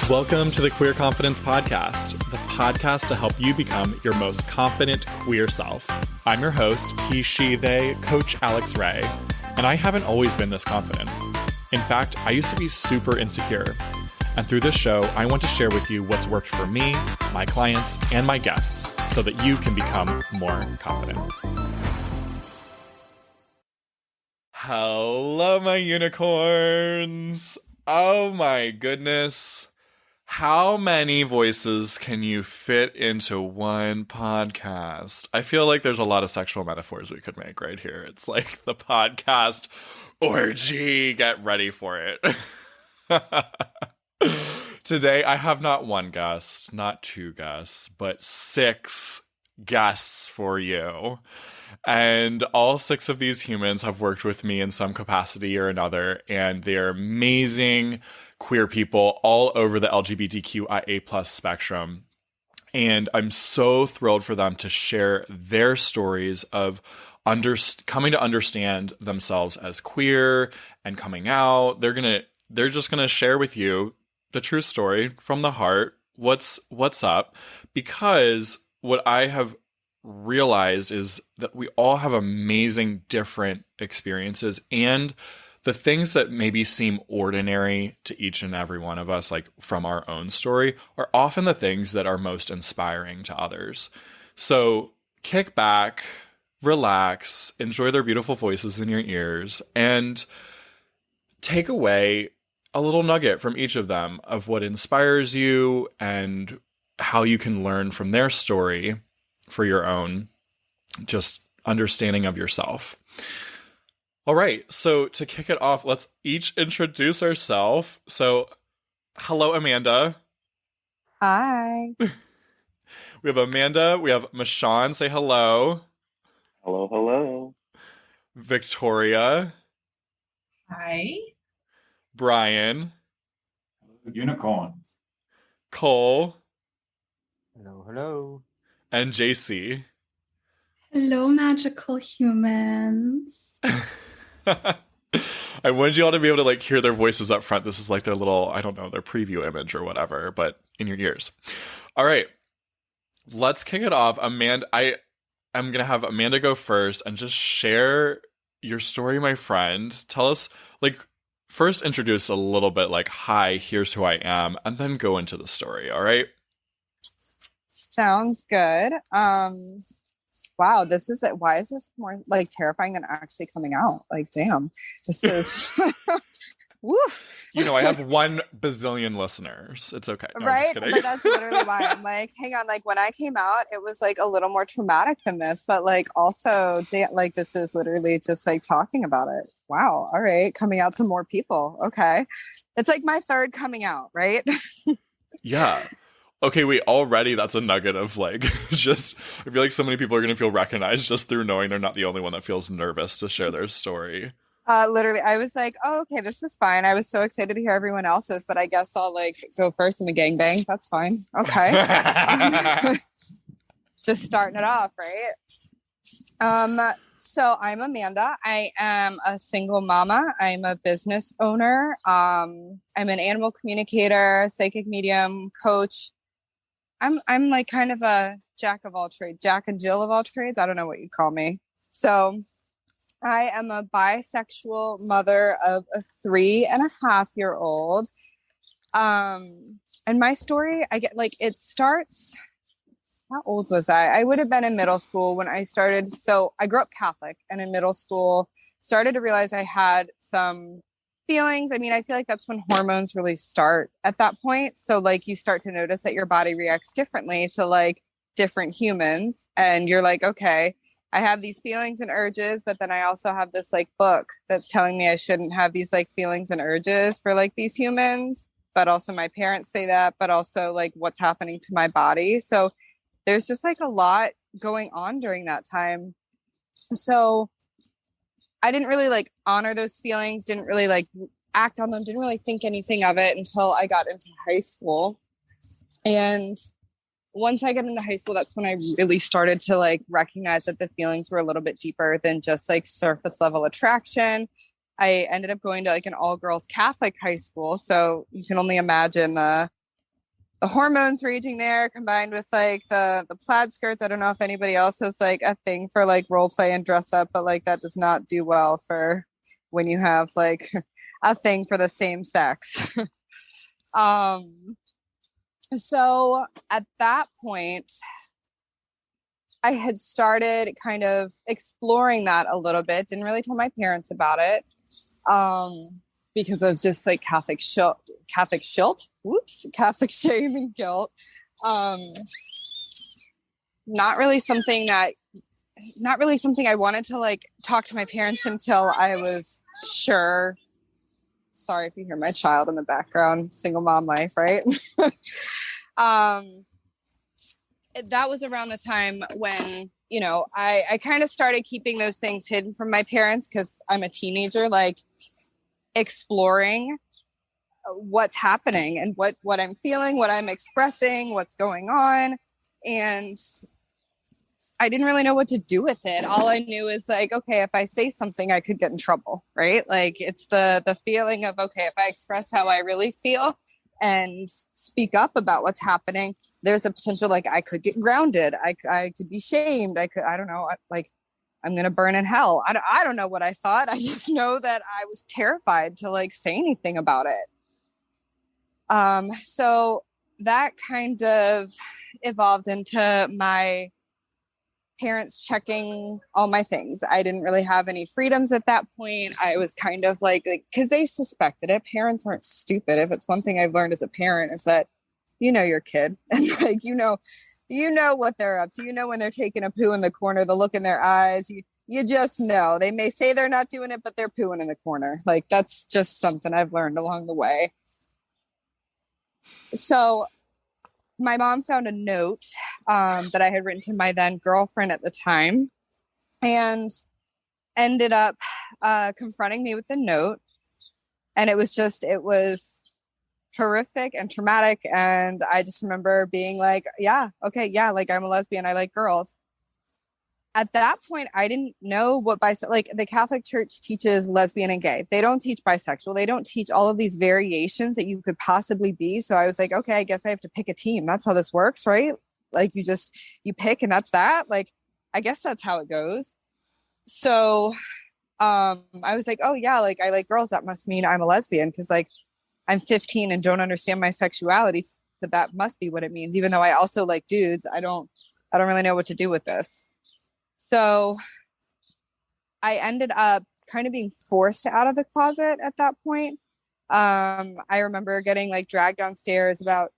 Welcome to the Queer Confidence Podcast, the podcast to help you become your most confident queer self. I'm your host, he, she, they, Coach Alex Ray, and I haven't always been this confident. In fact, I used to be super insecure. And through this show, I want to share with you what's worked for me, my clients, and my guests so that you can become more confident. Hello, my unicorns. Oh my goodness. How many voices can you fit into one podcast? I feel like there's a lot of sexual metaphors we could make right here. It's like the podcast orgy. Get ready for it. Today, I have not one guest, not two guests, but 6 guests for you. And all 6 of these humans have worked with me in some capacity or another, and they're amazing queer people all over the LGBTQIA plus spectrum. And I'm so thrilled for them to share their stories of coming to understand themselves as queer and coming out. They're just gonna share with you the true story from the heart. What's up? Because what I have realized is that we all have amazing different experiences, and the things that maybe seem ordinary to each and every one of us, like from our own story, are often the things that are most inspiring to others. So kick back, relax, enjoy their beautiful voices in your ears, and take away a little nugget from each of them of what inspires you and how you can learn from their story for your own just understanding of yourself. All right, so to kick it off, let's each introduce ourselves. So, hello, Amanda. Hi. We have Amanda. We have Michonne. Say hello. Hello, hello. Victoria. Hi. Brian. Unicorns. Cole. Hello, hello. And JC. Hello, magical humans. I wanted you all to be able to hear their voices up front. This is like their little, I don't know, their preview image or whatever, but in your ears. All right, let's kick it off. Amanda, I'm going to have Amanda go first and just share your story, my friend. Tell us, first introduce a little bit hi, here's who I am, and then go into the story, all right? Sounds good. Wow, why is this more terrifying than actually coming out? Damn, this is woof. I have 1 bazillion listeners. It's okay. No, right? But that's literally why I'm hang on. When I came out, it was a little more traumatic than this, but also this is literally just talking about it. Wow. All right. Coming out to more people. Okay. It's my 3rd coming out, right? Yeah. Okay, wait, already that's a nugget of just, I feel like so many people are going to feel recognized just through knowing they're not the only one that feels nervous to share their story. Literally, I was oh, okay, this is fine. I was so excited to hear everyone else's, but I guess I'll go first in the gangbang. That's fine. Okay. Just starting it off, right? So I'm Amanda. I am a single mama. I'm a business owner. I'm an animal communicator, psychic medium, coach. I'm kind of a jack and Jill of all trades. I don't know what you'd call me. So I am a bisexual mother of a 3.5-year-old. And my story, I get it starts, how old was I? I would have been in middle school when I started. So I grew up Catholic, and in middle school started to realize I had some feelings. I mean, I feel like that's when hormones really start at that point. So you start to notice that your body reacts differently to different humans. And you're okay, I have these feelings and urges, but then I also have this book that's telling me I shouldn't have these feelings and urges for these humans. But also my parents say that, but also what's happening to my body. So there's just a lot going on during that time. So I didn't really honor those feelings, didn't really act on them, didn't really think anything of it until I got into high school. And once I got into high school, that's when I really started to recognize that the feelings were a little bit deeper than just surface level attraction. I ended up going to an all girls Catholic high school. So you can only imagine the the hormones raging there, combined with like the plaid skirts. I don't know if anybody else has like a thing for like role play and dress up, but like that does not do well for when you have like a thing for the same sex. So at that point, I had started kind of exploring that a little bit. Didn't really tell my parents about it. Because of just like Catholic shame and guilt. Not really something I wanted to like talk to my parents until I was sure. Sorry if you hear my child in the background, single mom life, right? That was around the time when, you know, I kind of started keeping those things hidden from my parents because I'm a teenager, like exploring what's happening and what I'm feeling, what I'm expressing, what's going on. And I didn't really know what to do with it. All I knew is like, okay, if I say something, I could get in trouble, right? Like it's the feeling of, okay, if I express how I really feel and speak up about what's happening, there's a potential like I could get grounded. I could be shamed. I don't know, like I'm going to burn in hell. I don't know what I thought. I just know that I was terrified to like say anything about it. So that kind of evolved into my parents checking all my things. I didn't really have any freedoms at that point. I was kind of like, because they suspected it. Parents aren't stupid. If it's one thing I've learned as a parent is that, you know, your kid and like, you know what they're up to. You know, when they're taking a poo in the corner, the look in their eyes, you just know. They may say they're not doing it, but they're pooing in the corner. Like that's just something I've learned along the way. So my mom found a note that I had written to my then girlfriend at the time and ended up confronting me with the note. And it was horrific and traumatic. And I just remember being like, yeah, okay, yeah, like I'm a lesbian. I like girls. At that point, I didn't know what like the Catholic Church teaches lesbian and gay. They don't teach bisexual. They don't teach all of these variations that you could possibly be. So I was like, okay, I guess I have to pick a team. That's how this works, right? Like you pick and that's that. Like, I guess that's how it goes. So I was like, oh yeah, like I like girls. That must mean I'm a lesbian because like I'm 15 and don't understand my sexuality. So that must be what it means. Even though I also like dudes, I don't really know what to do with this. So I ended up kind of being forced out of the closet at that point. I remember getting like dragged downstairs about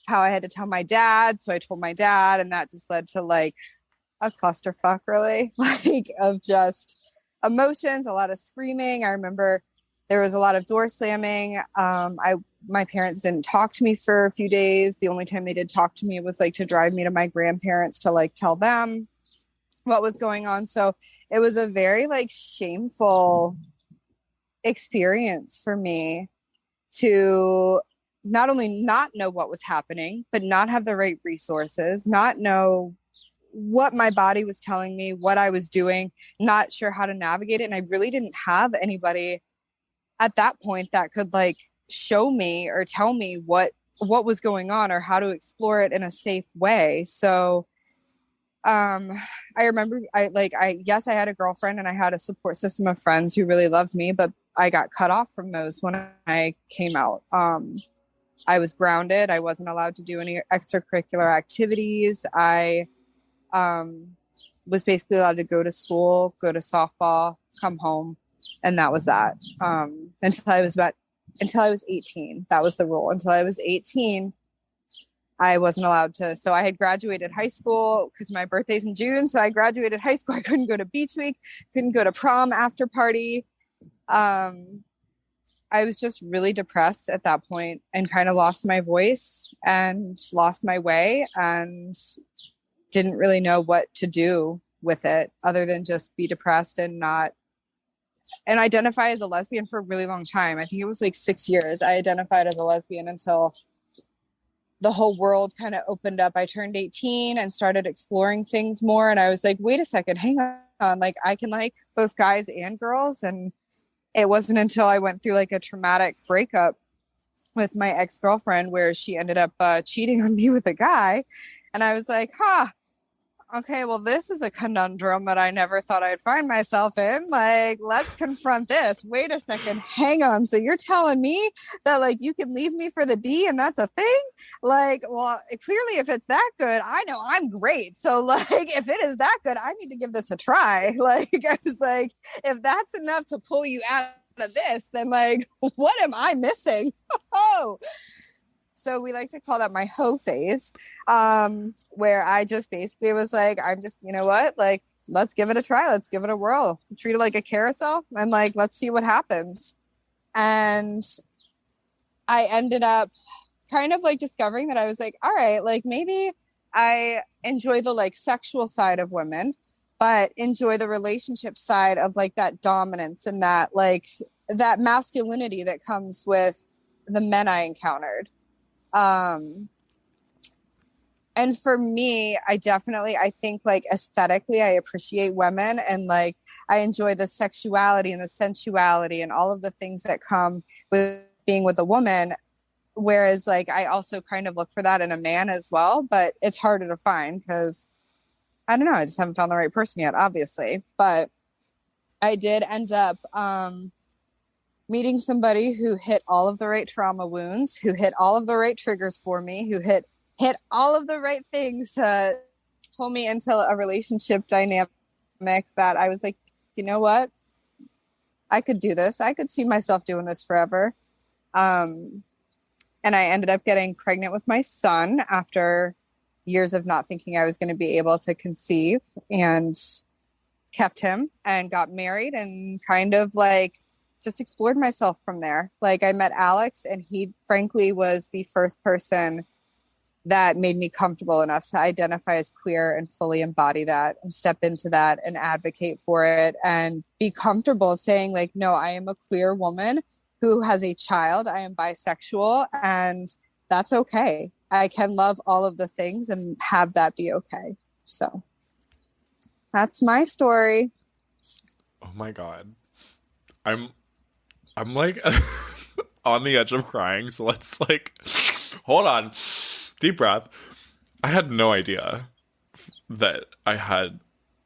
how I had to tell my dad. So I told my dad, and that just led to like a clusterfuck, really, like of just emotions, a lot of screaming. I remember there was a lot of door slamming. My parents didn't talk to me for a few days. The only time they did talk to me was like to drive me to my grandparents to like tell them what was going on. So it was a very like shameful experience for me to not only not know what was happening, but not have the right resources, not know what my body was telling me, what I was doing, not sure how to navigate it. And I really didn't have anybody at that point that could like show me or tell me what was going on or how to explore it in a safe way. So I remember I had a girlfriend and I had a support system of friends who really loved me, but I got cut off from those when I came out. I was grounded. I wasn't allowed to do any extracurricular activities. I was basically allowed to go to school, go to softball, come home, and that was that. Until I was 18. That was the rule. Until I was 18, I wasn't allowed to. So I had graduated high school because my birthday's in June. So I graduated high school. I couldn't go to beach week, couldn't go to prom after party. I was just really depressed at that point and kind of lost my voice and lost my way and didn't really know what to do with it other than just be depressed and identify as a lesbian for a really long time. I think it was like 6 years. I identified as a lesbian until the whole world kind of opened up. I turned 18 and started exploring things more. And I was like, wait a second, hang on. Like I can like both guys and girls. And it wasn't until I went through like a traumatic breakup with my ex-girlfriend where she ended up cheating on me with a guy. And I was like, okay, well, this is a conundrum that I never thought I'd find myself in. Like, let's confront this. Wait a second. Hang on. So you're telling me that like you can leave me for the D and that's a thing? Like, well, clearly if it's that good, I know I'm great. So like, if it is that good, I need to give this a try. Like, I was like, if that's enough to pull you out of this, then like, what am I missing? Oh, so we like to call that my hoe phase, where I just basically was like, I'm just, you know what, like, let's give it a try. Let's give it a whirl. Treat it like a carousel and like, let's see what happens. And I ended up kind of like discovering that I was like, all right, like maybe I enjoy the like sexual side of women, but enjoy the relationship side of like that dominance and that like that masculinity that comes with the men I encountered. And for me, I think like aesthetically, I appreciate women and like I enjoy the sexuality and the sensuality and all of the things that come with being with a woman. Whereas like I also kind of look for that in a man as well, but it's harder to find because I don't know, I just haven't found the right person yet, obviously. But I did end up meeting somebody who hit all of the right trauma wounds, who hit all of the right triggers for me, who hit all of the right things to pull me into a relationship dynamic that I was like, you know what? I could do this. I could see myself doing this forever. And I ended up getting pregnant with my son after years of not thinking I was going to be able to conceive, and kept him and got married and kind of like just explored myself from there. Like I met Alex and he frankly was the first person that made me comfortable enough to identify as queer and fully embody that and step into that and advocate for it and be comfortable saying like, no, I am a queer woman who has a child. I am bisexual and that's okay. I can love all of the things and have that be okay. So that's my story. Oh my God. I'm like on the edge of crying, so let's like hold on. Deep breath. I had no idea that I had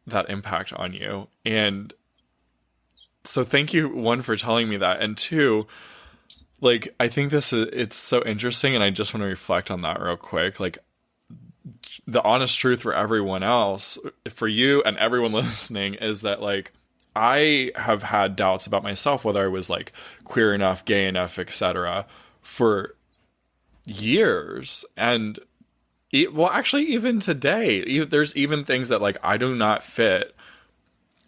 that impact on you. And so thank you, one, for telling me that. And two, like, I think it's so interesting. And I just want to reflect on that real quick. Like, the honest truth for everyone else, for you and everyone listening, is that like, I have had doubts about myself, whether I was like queer enough, gay enough, etc., for years. And well, actually, even today, there's even things that like I do not fit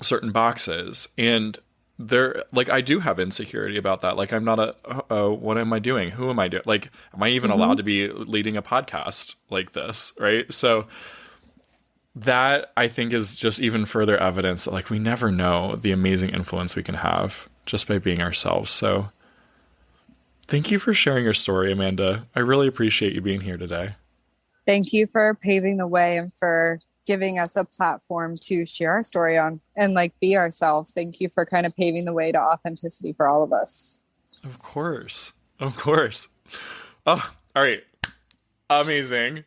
certain boxes, and there, like, I do have insecurity about that. Like, I'm not what am I doing? Who am I doing? Like, am I even allowed to be leading a podcast like this? Right. So that, I think, is just even further evidence that like we never know the amazing influence we can have just by being ourselves. So thank you for sharing your story, Amanda. I really appreciate you being here today. Thank you for paving the way and for giving us a platform to share our story on and like be ourselves. Thank you for kind of paving the way to authenticity for all of us. Of course. Of course. Oh, all right. Amazing.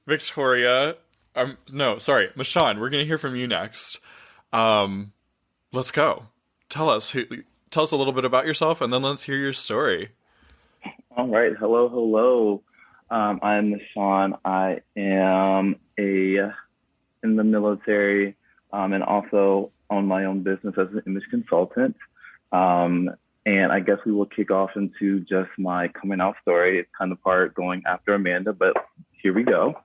Victoria. No, sorry. Michonne, we're going to hear from you next. Let's go. Tell us a little bit about yourself, and then let's hear your story. All right. Hello. I'm Michonne. I am in the military, and also own my own business as an image consultant. And I guess we will kick off into just my coming out story. It's kind of hard going after Amanda, but here we go.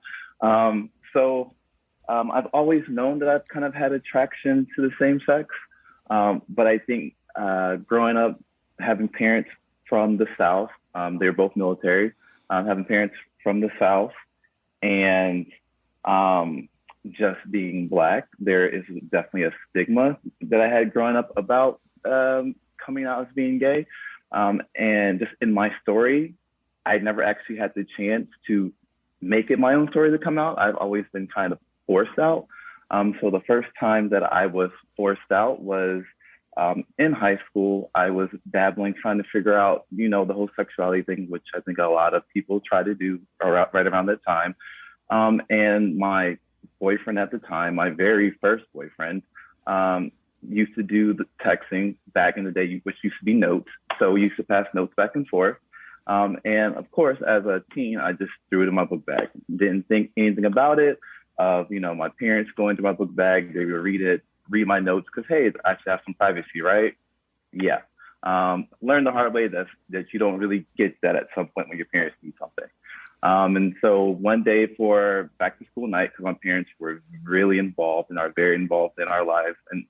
So I've always known that I've kind of had attraction to the same sex. But I think growing up, having parents from the South, they were both military, having parents from the South, and just being Black, there is definitely a stigma that I had growing up about coming out as being gay. And just in my story, I never actually had the chance to make it my own story to come out. I've always been kind of forced out. So the first time that I was forced out was in high school, I was dabbling, trying to figure out, the whole sexuality thing, which I think a lot of people try to do right around that time. And my boyfriend at the time, my very first boyfriend, used to do the texting back in the day, which used to be notes. So we used to pass notes back and forth. And of course, as a teen, I just threw it in my book bag. Didn't think anything about it. My parents go into my book bag, they would read my notes because, hey, I should have some privacy, right? Yeah. Learn the hard way that you don't really get that at some point when your parents need something. And so one day for back to school night, because my parents were really involved and are very involved in our lives and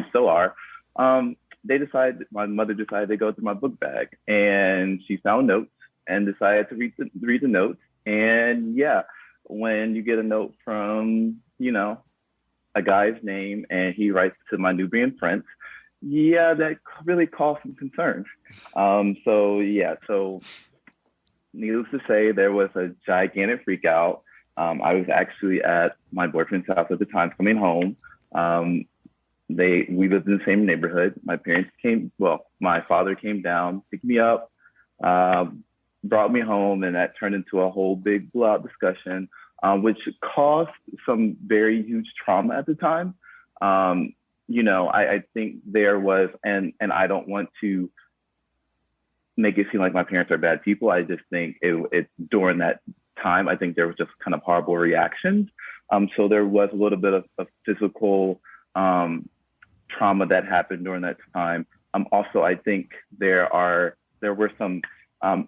still are, my mother decided to go through my book bag, and she found notes and decided to read the notes. And yeah, when you get a note from, a guy's name and he writes to my Nubian prince, yeah, that really caused some concerns. So needless to say, there was a gigantic freak out. I was actually at my boyfriend's house at the time coming home. We lived in the same neighborhood. My father came down, picked me up, brought me home, and that turned into a whole big blowout discussion, which caused some very huge trauma at the time. I think there was, and I don't want to make it seem like my parents are bad people. I just think it during that time, I think there was just kind of horrible reactions. So there was a little bit of physical trauma that happened during that time. Also, I think there were some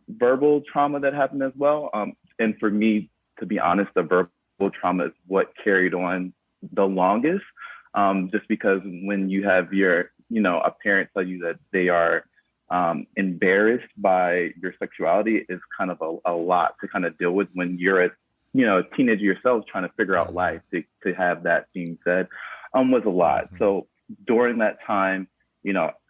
verbal trauma that happened as well. And for me, to be honest, the verbal trauma is what carried on the longest. Just because when you have a parent tell you that they are embarrassed by your sexuality is kind of a lot to kind of deal with when you're a teenager yourself trying to figure out life. To have that being said was a lot. So during that time,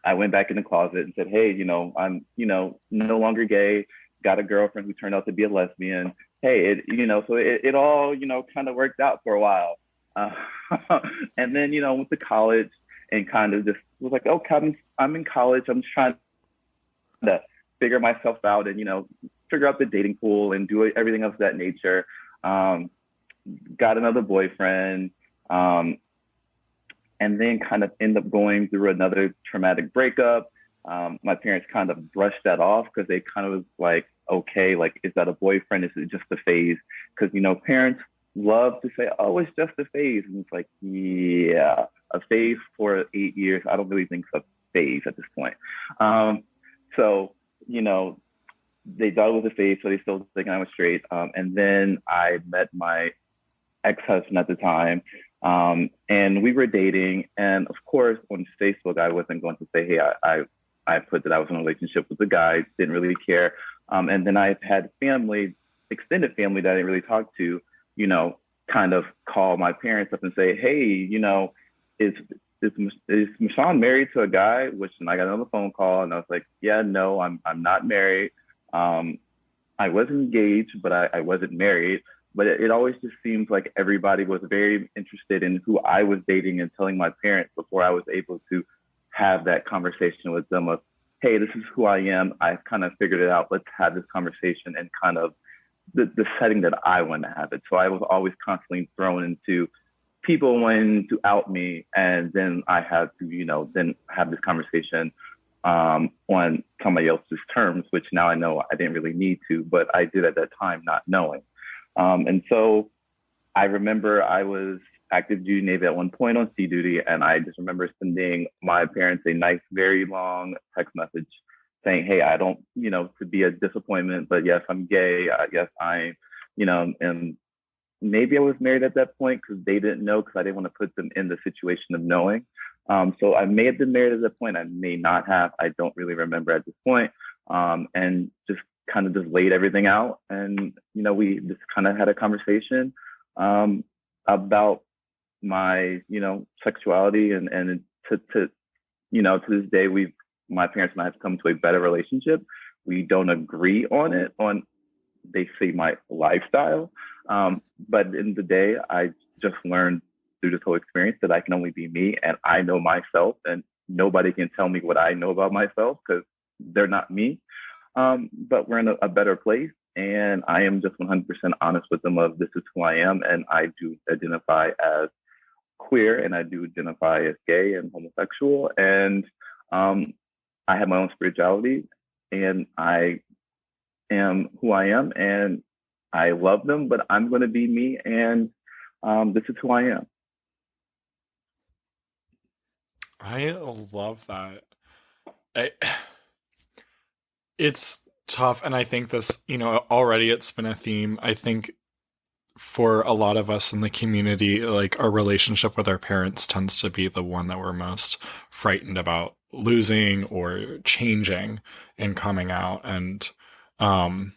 I went back in the closet and said, hey, I'm, no longer gay, got a girlfriend who turned out to be a lesbian. Hey, so it all, kind of worked out for a while. And then, went to college and kind of just was like, okay, I'm in college. I'm just trying to figure myself out and, figure out the dating pool and do everything of that nature. Got another boyfriend, and then kind of end up going through another traumatic breakup. My parents kind of brushed that off because they kind of was like, okay, like, is that a boyfriend? Is it just a phase? Because, parents love to say, oh, it's just a phase. And it's like, yeah, a phase for 8 years. I don't really think it's a phase at this point. So, they thought it was a phase, so they still thinking I was straight. And then I met my ex-husband at the time, and we were dating. And of course, on Facebook, I wasn't going to say, hey, I put that I was in a relationship with a guy, didn't really care. And then I've had extended family that I didn't really talk to, kind of call my parents up and say, hey, is Michonne married to a guy? Which, and I got another phone call and I was like, yeah, no, I'm not married. I was engaged, but I wasn't married. But it always just seems like everybody was very interested in who I was dating and telling my parents before I was able to have that conversation with them of, hey, this is who I am. I've kind of figured it out. Let's have this conversation and kind of the setting that I want to have it. So I was always constantly thrown into people wanting to out me. And then I had to, then have this conversation on somebody else's terms, which now I know I didn't really need to, but I did at that time not knowing. And so I remember I was active duty Navy at one point on sea duty. And I just remember sending my parents a nice, very long text message saying, hey, I don't, to be a disappointment, but yes, I'm gay. Yes, I'm, and maybe I was married at that point because they didn't know, because I didn't want to put them in the situation of knowing. So I may have been married at that point. I may not have. I don't really remember at this point. And just kind of just laid everything out. And, we just kind of had a conversation about my, sexuality. And to this day, my parents and I have come to a better relationship. We don't agree on they say my lifestyle. But in the day, I just learned through this whole experience that I can only be me, and I know myself, and nobody can tell me what I know about myself because they're not me. But we're in a better place. And I am just 100% honest with them of this is who I am. And I do identify as queer, and I do identify as gay and homosexual. And I have my own spirituality, and I am who I am, and I love them, but I'm going to be me. And this is who I am. I love that. It's tough, and I think this, already it's been a theme. I think for a lot of us in the community, like our relationship with our parents tends to be the one that we're most frightened about losing or changing and coming out. And it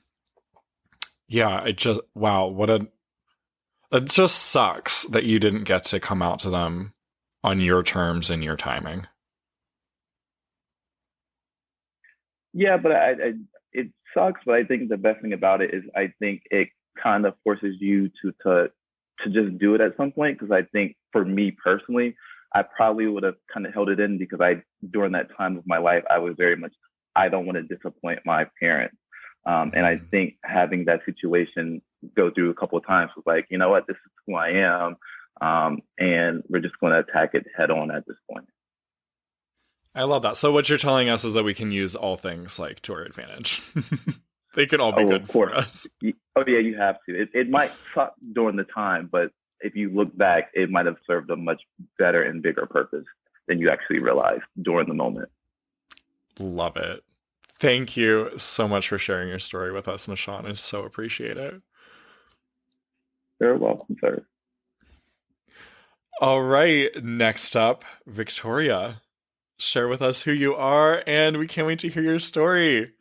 just sucks that you didn't get to come out to them on your terms and your timing. Yeah, but it sucks. But I think the best thing about it is I think it kind of forces you to just do it at some point. Because I think for me personally, I probably would have kind of held it in because during that time of my life, I was very much, I don't want to disappoint my parents. And I think having that situation go through a couple of times was like, you know what, this is who I am. And we're just going to attack it head on at this point. I love that. So what you're telling us is that we can use all things like to our advantage. They could all be good for us. Oh yeah, you have to. It might suck during the time, but if you look back, it might have served a much better and bigger purpose than you actually realized during the moment. Love it. Thank you so much for sharing your story with us, Nishan. I so appreciate it. You're welcome, sir. All right, next up, Victoria. Share with us who you are, and we can't wait to hear your story.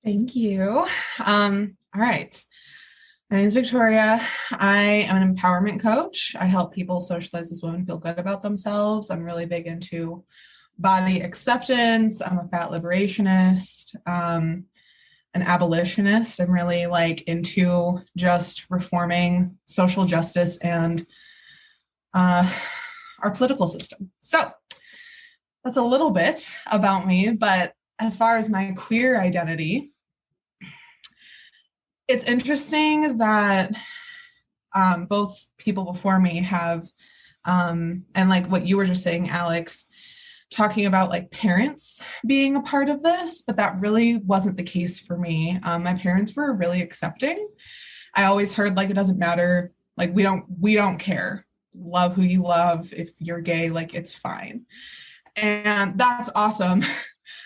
Thank you. All right. My name is Victoria. I am an empowerment coach. I help people socialize as women feel good about themselves. I'm really big into body acceptance. I'm a fat liberationist, an abolitionist. I'm really into just reforming social justice and our political system. So that's a little bit about me, but as far as my queer identity, it's interesting that both people before me have, and what you were just saying, Alex, talking about parents being a part of this, but that really wasn't the case for me. My parents were really accepting. I always heard it doesn't matter, we don't care. Love who you love. If you're gay, it's fine. And that's awesome.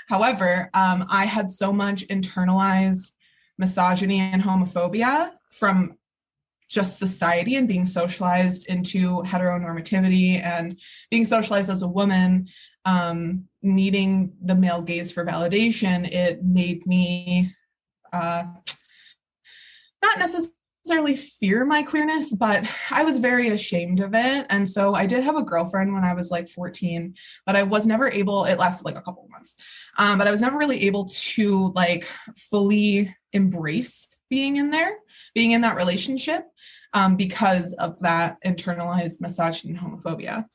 However, I had so much internalized misogyny and homophobia from just society and being socialized into heteronormativity and being socialized as a woman, needing the male gaze for validation. It made me not necessarily fear my queerness, but I was very ashamed of it. And so I did have a girlfriend when I was 14, but I was never able, it lasted a couple of months, but I was never really able to fully embrace being in that relationship because of that internalized misogyny and homophobia.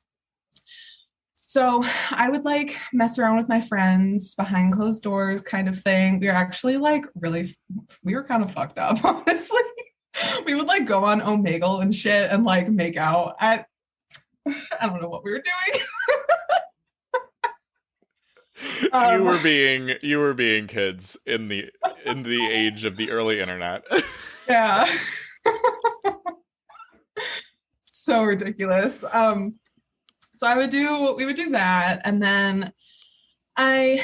So I would mess around with my friends behind closed doors kind of thing. We were actually we were kind of fucked up, honestly. We would go on Omegle and shit and make out at, I don't know what we were doing. You were being kids in the age of the early internet. Yeah. So ridiculous. So we would do that. And then I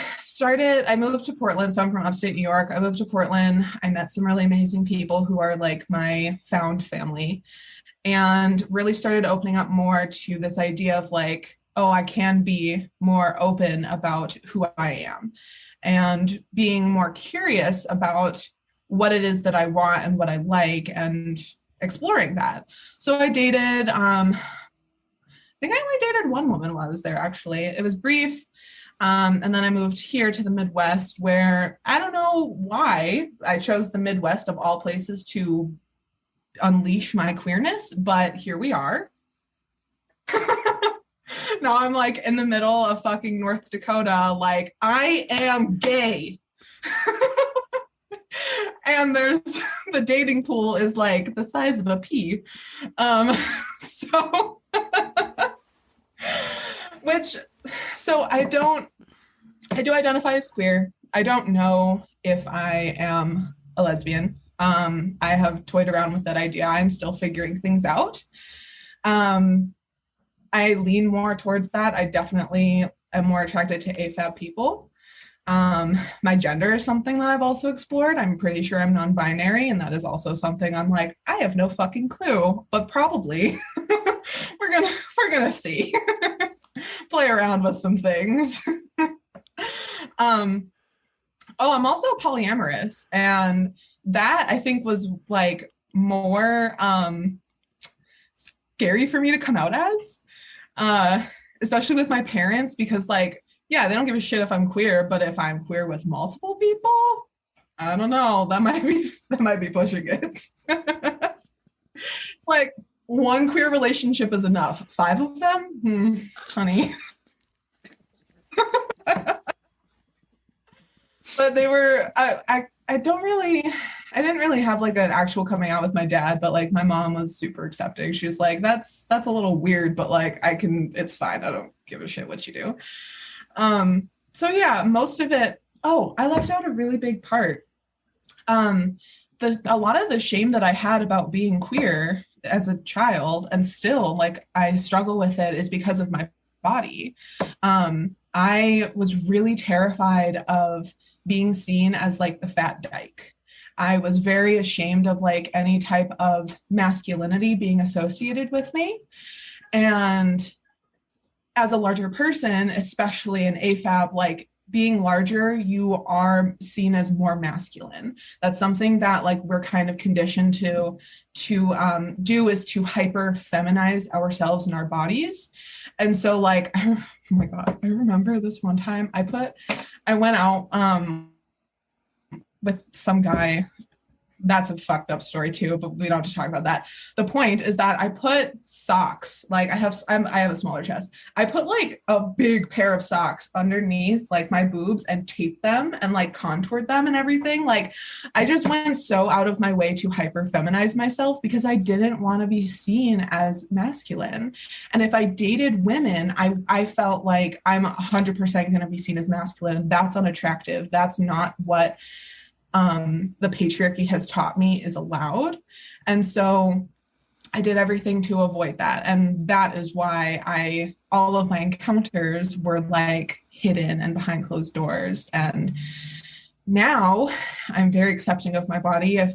moved to Portland. So I'm from upstate New York. I moved to Portland. I met some really amazing people who are my found family, and really started opening up more to this idea of I can be more open about who I am and being more curious about what it is that I want and what I like and exploring that. So I dated, I think I only dated one woman while I was there, actually. It was brief. And then I moved here to the Midwest, where I don't know why I chose the Midwest of all places to unleash my queerness, but here we are. Now I'm like in the middle of fucking North Dakota, like I am gay. And there's the dating pool is like the size of a pea. So I do identify as queer. I don't know if I am a lesbian. I have toyed around with that idea. I'm still figuring things out. I lean more towards that. I definitely am more attracted to AFAB people. My gender is something that I've also explored. I'm pretty sure I'm non-binary, and that is also something I'm like, I have no fucking clue, but probably we're gonna see. Play around with some things. I'm also polyamorous, and that I think was like more scary for me to come out as, especially with my parents, because like, yeah, they don't give a shit if I'm queer, but if I'm queer with multiple people, I don't know, that might be pushing it. Like one queer relationship is enough. 5 of them? Honey. But they were, I didn't really have like an actual coming out with my dad, but like my mom was super accepting. She was like, that's a little weird, but like it's fine. I don't give a shit what you do. So yeah, most of it, I left out a really big part. A lot of the shame that I had about being queer as a child, and still like I struggle with it, is because of my body. I was really terrified of being seen as like the fat dyke. I was very ashamed of like any type of masculinity being associated with me. And as a larger person, especially an AFAB, like being larger, you are seen as more masculine. That's something that like we're kind of conditioned to do, is to hyper feminize ourselves and our bodies. And so like, oh my God, I remember this one time I went out with some guy. That's a fucked up story too, but we don't have to talk about that. The point is that I put socks, like I have a smaller chest. I put like a big pair of socks underneath like my boobs and taped them and like contoured them and everything. Like I just went so out of my way to hyper feminize myself because I didn't want to be seen as masculine. And if I dated women, I felt like I'm 100% going to be seen as masculine. That's unattractive. That's not what the patriarchy has taught me is allowed. And so I did everything to avoid that. And that is why all of my encounters were like hidden and behind closed doors. And now I'm very accepting of my body. I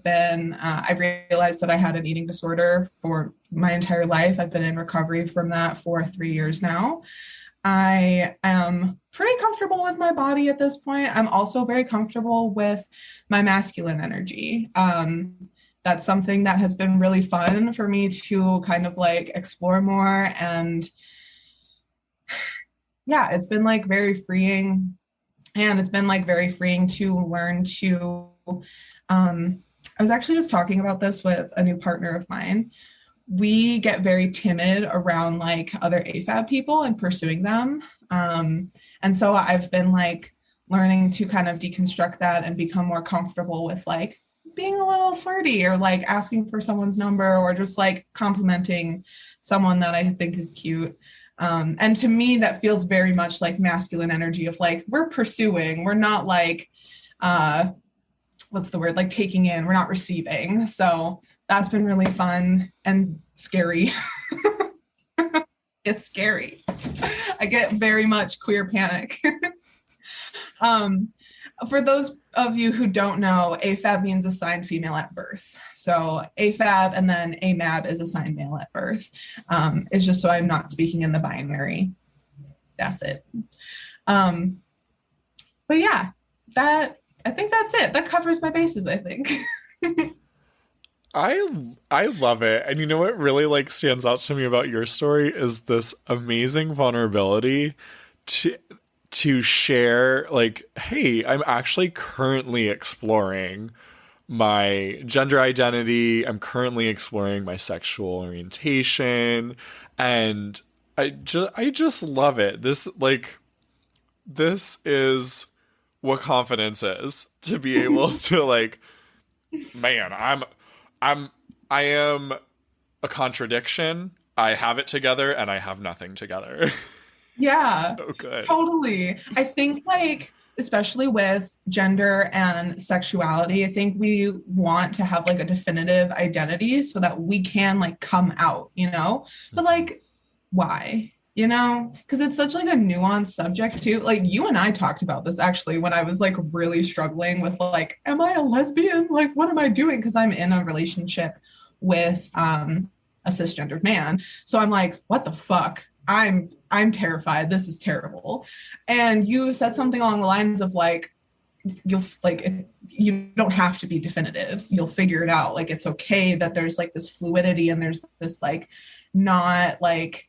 realized that I had an eating disorder for my entire life. I've been in recovery from that for 3 years now. I am pretty comfortable with my body at this point. I'm also very comfortable with my masculine energy. That's something that has been really fun for me to kind of like explore more. And yeah, it's been like very freeing. And it's been like very freeing to learn to, I was actually just talking about this with a new partner of mine. We get very timid around like other AFAB people and pursuing them. And so I've been like learning to kind of deconstruct that and become more comfortable with like being a little flirty or like asking for someone's number or just like complimenting someone that I think is cute. And to me, that feels very much like masculine energy of like, we're pursuing, we're not like, what's the word? Like taking in, we're not receiving. So that's been really fun and scary. It's scary. I get very much queer panic. For those of you who don't know, AFAB means assigned female at birth. So AFAB and then AMAB is assigned male at birth. It's just so I'm not speaking in the binary. That's it. But yeah, I think that's it. That covers my bases, I think. I love it. And you know what really like stands out to me about your story is this amazing vulnerability to share like, hey, I'm actually currently exploring my gender identity. I'm currently exploring my sexual orientation. And I just love it. This is what confidence is, to be able to like, man, I am a contradiction. I have it together and I have nothing together. Yeah, So good. totally. I think like especially with gender and sexuality, I think we want to have like a definitive identity so that we can like come out, you know? But like why? You know, because it's such like a nuanced subject too. Like you and I talked about this actually when I was like really struggling with like, am I a lesbian? Like, what am I doing? Because I'm in a relationship with a cisgendered man. So I'm like, what the fuck? I'm terrified. This is terrible. And you said something along the lines of like, you'll like you don't have to be definitive. You'll figure it out. Like it's okay that there's like this fluidity and there's this like not like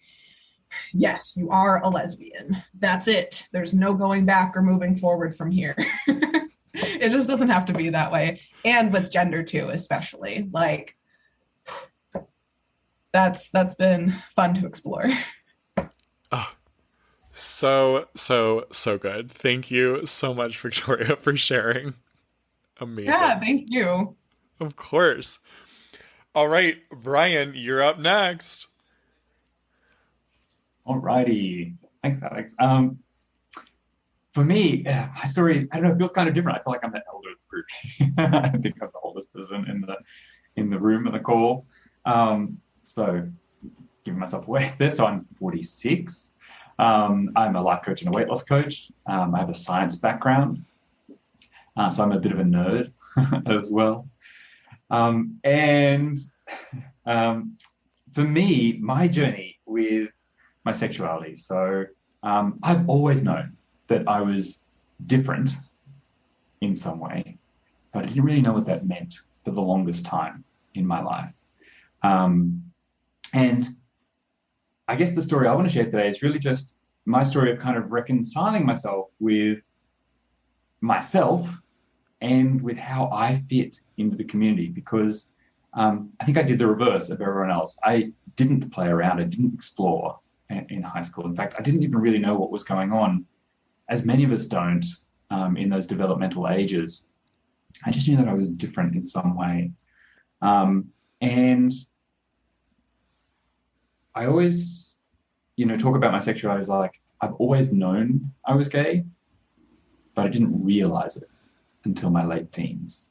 yes, you are a lesbian. That's it. There's no going back or moving forward from here. It just doesn't have to be that way. And with gender too, especially. Like that's been fun to explore. Oh, so good. Thank you so much, Victoria, for sharing. Amazing. Yeah, thank you. Of course. All right, Brian, you're up next. Alrighty. Thanks, Alex. For me, my story, I don't know, it feels kind of different. I feel like I'm the elder of the group. I think I'm the oldest person in the room at the call. So giving myself away there. So I'm 46. I'm a life coach and a weight loss coach. I have a science background. So I'm a bit of a nerd as well. And for me, my journey with my sexuality. So I've always known that I was different in some way, but I didn't really know what that meant for the longest time in my life. And I guess the story I want to share today is really just my story of kind of reconciling myself with myself and with how I fit into the community, because I think I did the reverse of everyone else. I didn't play around. I didn't explore in high school. In fact, I didn't even really know what was going on, as many of us don't in those developmental ages. I just knew that I was different in some way. And I always, talk about my sexuality as like, I've always known I was gay, but I didn't realize it until my late teens.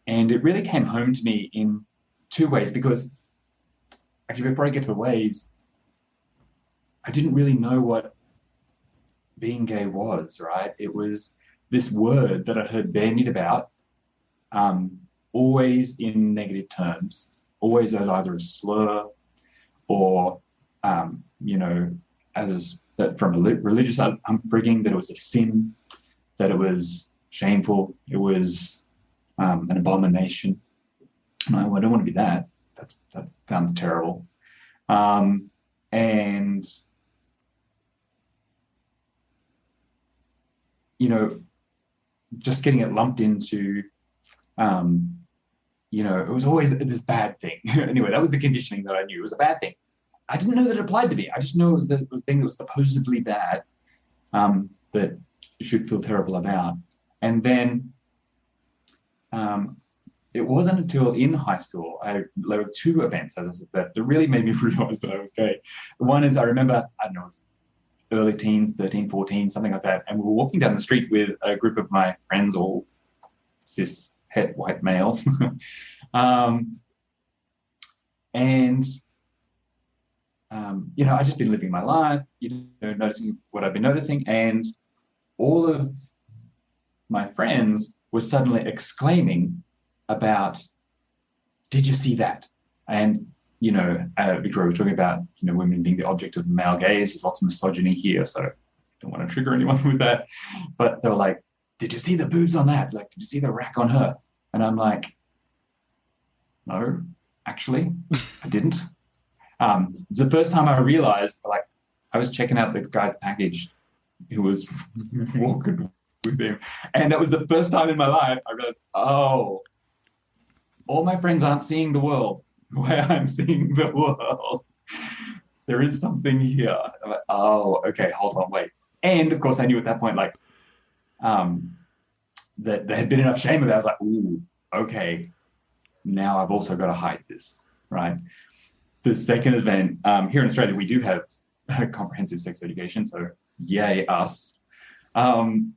And it really came home to me in two ways, because actually before I get to the ways, I didn't really know what being gay was, right? It was this word that I heard bandied about, always in negative terms, always as either a slur or, as from a religious upbringing, that it was a sin, that it was shameful, it was an abomination. And I don't want to be that. That sounds terrible. And just getting it lumped into, it was always this bad thing. Anyway, that was the conditioning that I knew. It was a bad thing. I didn't know that it applied to me. I just knew it was the thing that was supposedly bad, that you should feel terrible about. And then it wasn't until in high school, there were two events, as I said, that really made me realize that I was gay. One is, I remember, I don't know, it was early teens, 13, 14, something like that. And we were walking down the street with a group of my friends, all cis het white males. I've just been living my life, noticing what I've been noticing. And all of my friends were suddenly exclaiming about, did you see that? And Victoria was talking about, women being the object of male gaze. There's lots of misogyny here, so I don't want to trigger anyone with that. But they were like, did you see the boobs on that? Like, did you see the rack on her? And I'm like, no, actually, I didn't. It's the first time I realized, like, I was checking out the guy's package who was walking with him. And that was the first time in my life I realized, oh, all my friends aren't seeing the world the way I'm seeing the world. there is something here. I'm like, oh, okay, hold on, wait. And of course, I knew at that point, like, that there had been enough shame about it. I was like, ooh, okay, now I've also got to hide this, right? The second event, here in Australia, we do have comprehensive sex education, so yay us. And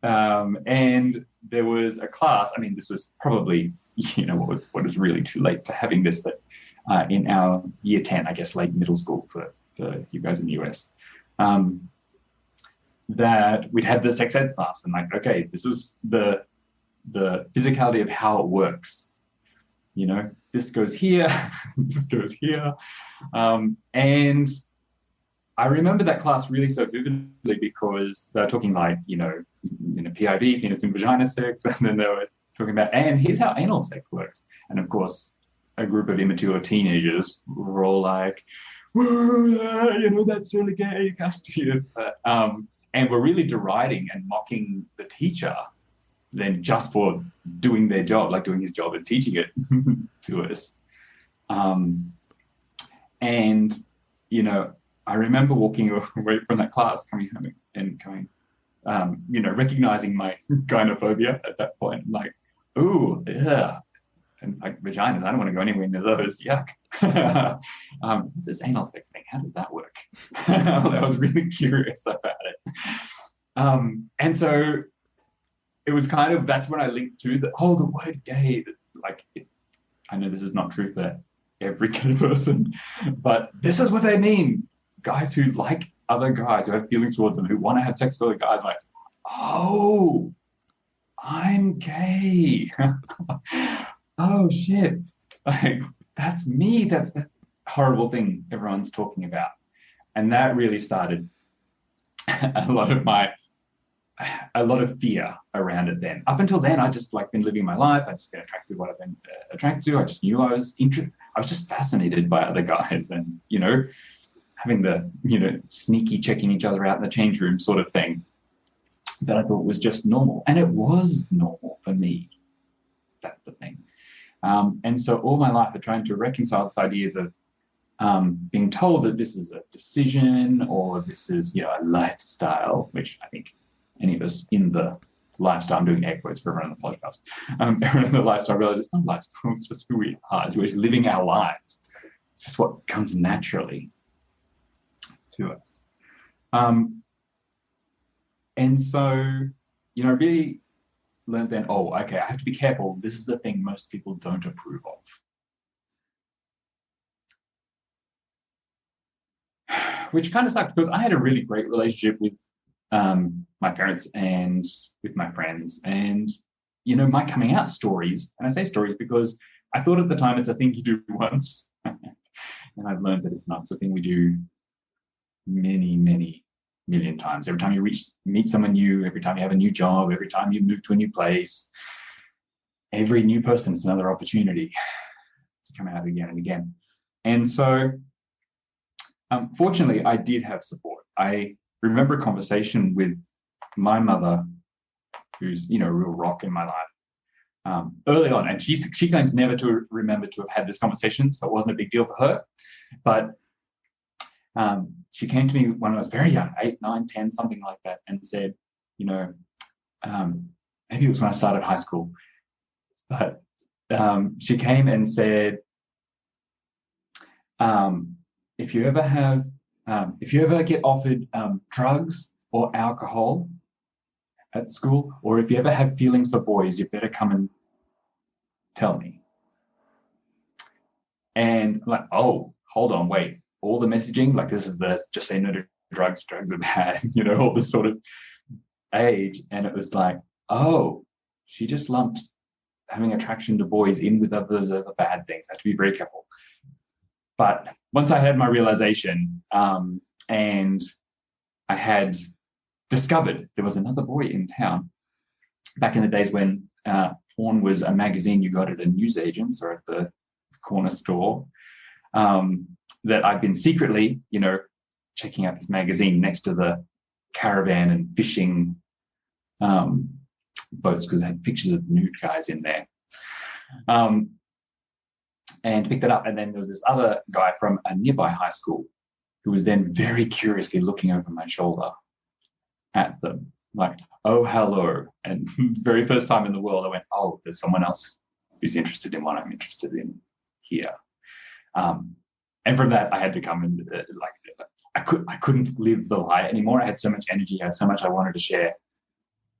there was a class, I mean, this was probably, what was really too late to having this, but in our year 10, I guess, late middle school for you guys in the US, that we'd have the sex ed class and like, okay, this is the physicality of how it works. This goes here, this goes here. And I remember that class really so vividly because they were talking like, PIV, penis and vagina sex, and then they were talking about, and here's how anal sex works. And of course, a group of immature teenagers were all like, whoa, that's really gay, you can't do it. And we're really deriding and mocking the teacher then just for doing their job, like doing his job and teaching it to us. And, I remember walking away from that class, coming home and going, recognizing my gynophobia at that point, like, ooh, yeah. And like vaginas, I don't want to go anywhere near those, yuck. What's this anal sex thing? How does that work? I was really curious about it. And so it was kind of, that's when I linked to the word gay, I know this is not true for every gay person, but this is what they mean. Guys who like other guys, who have feelings towards them, who want to have sex with other guys, like, oh, I'm gay. Oh shit. Like, that's me. That's that horrible thing everyone's talking about. And that really started a lot of fear around it then. Up until then, I just been living my life. I just been attracted to what I've been attracted to. I just knew I was just fascinated by other guys and, having the, sneaky checking each other out in the change room sort of thing that I thought was just normal. And it was normal for me. That's the thing. And so all my life, I'm trying to reconcile this idea of being told that this is a decision or this is, a lifestyle, which I think any of us in the lifestyle, I'm doing air quotes for everyone on the podcast, everyone in the lifestyle realize it's not lifestyle, it's just who we are, we're just living our lives. It's just what comes naturally to us. And so, really learned then, I have to be careful. This is the thing most people don't approve of. Which kind of sucked because I had a really great relationship with my parents and with my friends. And, my coming out stories, and I say stories because I thought at the time it's a thing you do once. And I've learned that it's not. It's a thing we do many, many million times. Every time you meet someone new, every time you have a new job, every time you move to a new place, every new person is another opportunity to come out again and again. And so, fortunately, I did have support. I remember a conversation with my mother, who's, a real rock in my life, early on. And she claims never to remember to have had this conversation, so it wasn't a big deal for her. But she came to me when I was very young, 8, 9, 10, something like that, and said, maybe it was when I started high school, but she came and said, if you ever get offered drugs or alcohol at school, or if you ever have feelings for boys, you better come and tell me. And I'm like, oh, hold on, wait. All the messaging, this is the just say no to drugs are bad, all this sort of age. And it was like, oh, she just lumped having attraction to boys in with others other bad things. I have to be very careful. But once I had my realization, and I had discovered there was another boy in town back in the days when porn was a magazine you got at a newsagent's or at the corner store, that I've been secretly, checking out this magazine next to the caravan and fishing boats because they had pictures of nude guys in there. and picked it up. And then there was this other guy from a nearby high school who was then very curiously looking over my shoulder at them, like, oh, hello. And very first time in the world, I went, oh, there's someone else who's interested in what I'm interested in here. And from that, I had to come and I couldn't live the lie anymore. I had so much energy, I had so much I wanted to share.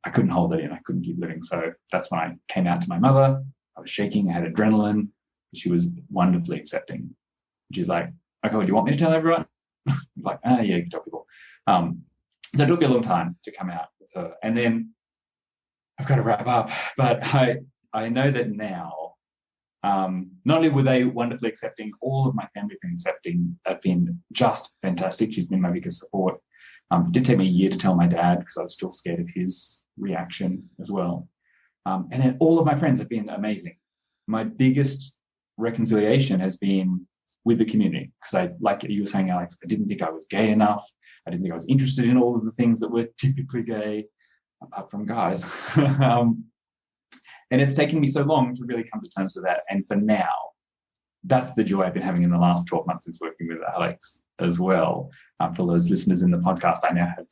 I couldn't hold it in. I couldn't keep living. So that's when I came out to my mother. I was shaking. I had adrenaline. She was wonderfully accepting. She's like, okay, well, do you want me to tell everyone? I'm like, yeah, you can tell people. So it took me a long time to come out with her. And then I've got to wrap up, but I know that now, not only were they wonderfully accepting, all of my family have been accepting, have been just fantastic. She's been my biggest support. It did take me a year to tell my dad because I was still scared of his reaction as well. And then all of my friends have been amazing. My biggest reconciliation has been with the community because I, like you were saying, Alex, I didn't think I was gay enough. I didn't think I was interested in all of the things that were typically gay, apart from guys. And it's taken me so long to really come to terms with that. And for now, that's the joy I've been having in the last 12 months since working with Alex as well. For those listeners in the podcast, I now have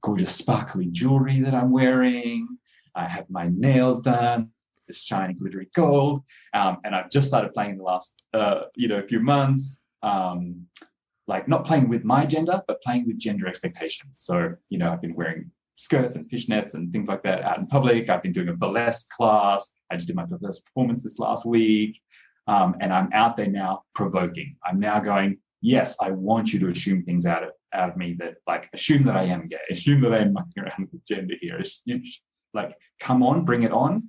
gorgeous sparkly jewelry that I'm wearing. I have my nails done, this shiny glittery gold. And I've just started playing in the last few months, like not playing with my gender, but playing with gender expectations. So, I've been wearing skirts and fishnets and things like that out in public. I've been doing a burlesque class. I just did my first performance this last week. And I'm out there now provoking. I'm now going, yes, I want you to assume things out of me that, like, assume that I am gay, assume that I am mucking around with gender here. Like, come on, bring it on.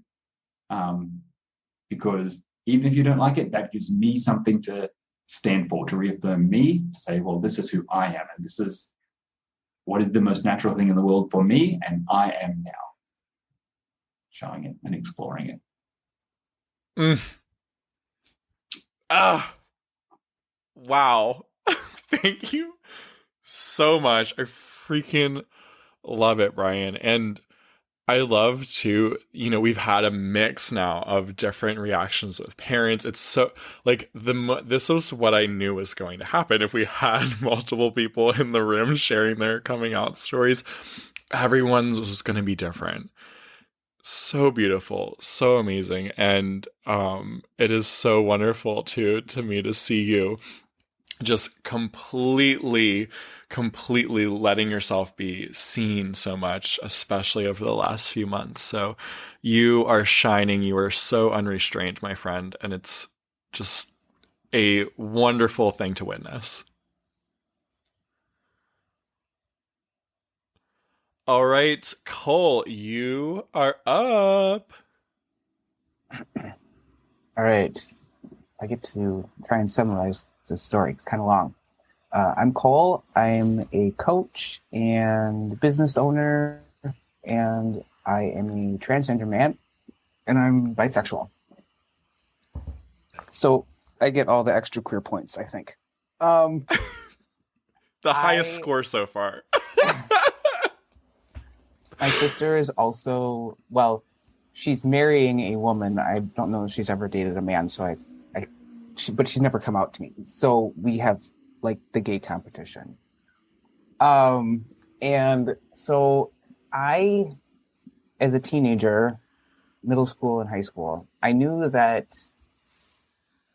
Because even if you don't like it, that gives me something to stand for, to reaffirm me, to say, well, this is who I am. And this is what is the most natural thing in the world for me. And I am now showing it and exploring it. Wow. Thank you so much. I freaking love it, Brian. And I love to, we've had a mix now of different reactions with parents. It's so, like, this was what I knew was going to happen. If we had multiple people in the room sharing their coming out stories, everyone was going to be different. So beautiful, so amazing. And it is so wonderful to me to see you just completely letting yourself be seen so much, especially over the last few months. So you are shining. You are so unrestrained, my friend. And it's just a wonderful thing to witness. All right, Cole, you are up. All right. I get to try and summarize the story. It's kind of long. I'm Cole. I'm a coach and business owner, and I am a transgender man, and I'm bisexual. So I get all the extra queer points, I think. The highest score so far. My sister is also, well, she's marrying a woman. I don't know if she's ever dated a man, so but she's never come out to me. So we have, like, the gay competition. And so I, as a teenager, middle school and high school, I knew that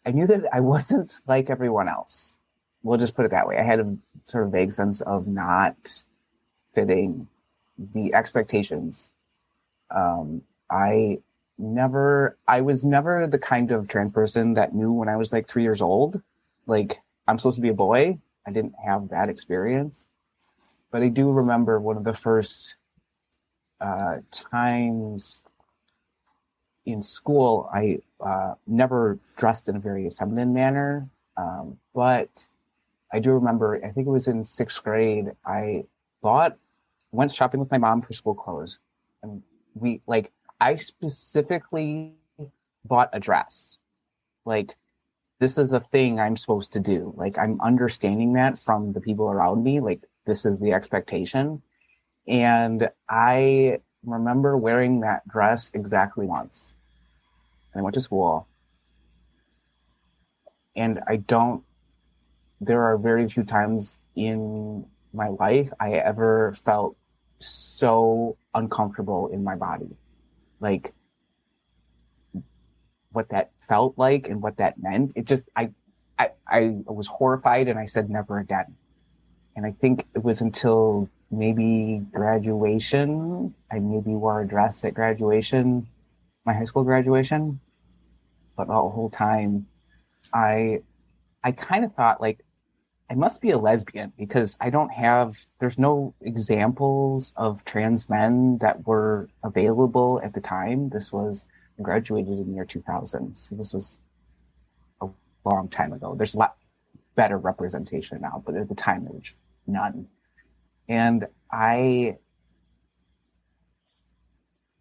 I wasn't like everyone else. We'll just put it that way. I had a sort of vague sense of not fitting the expectations. I was never the kind of trans person that knew when I was like 3 years old, like, I'm supposed to be a boy. I didn't have that experience, but I do remember one of the first times in school, I never dressed in a very feminine manner, but I do remember, I think it was in 6th grade, I went shopping with my mom for school clothes, and I specifically bought a dress. Like, this is a thing I'm supposed to do. Like, I'm understanding that from the people around me. Like, this is the expectation. And I remember wearing that dress exactly once. And I went to school. And there are very few times in my life I ever felt so uncomfortable in my body. Like what that felt like and what that meant. It just, I was horrified and I said never again. And I think it was until maybe graduation, I maybe wore a dress at graduation, my high school graduation. But the whole time I kind of thought like, I must be a lesbian because there's no examples of trans men that were available at the time. I graduated in the year 2000. So this was a long time ago. There's a lot better representation now, but at the time there was just none. And I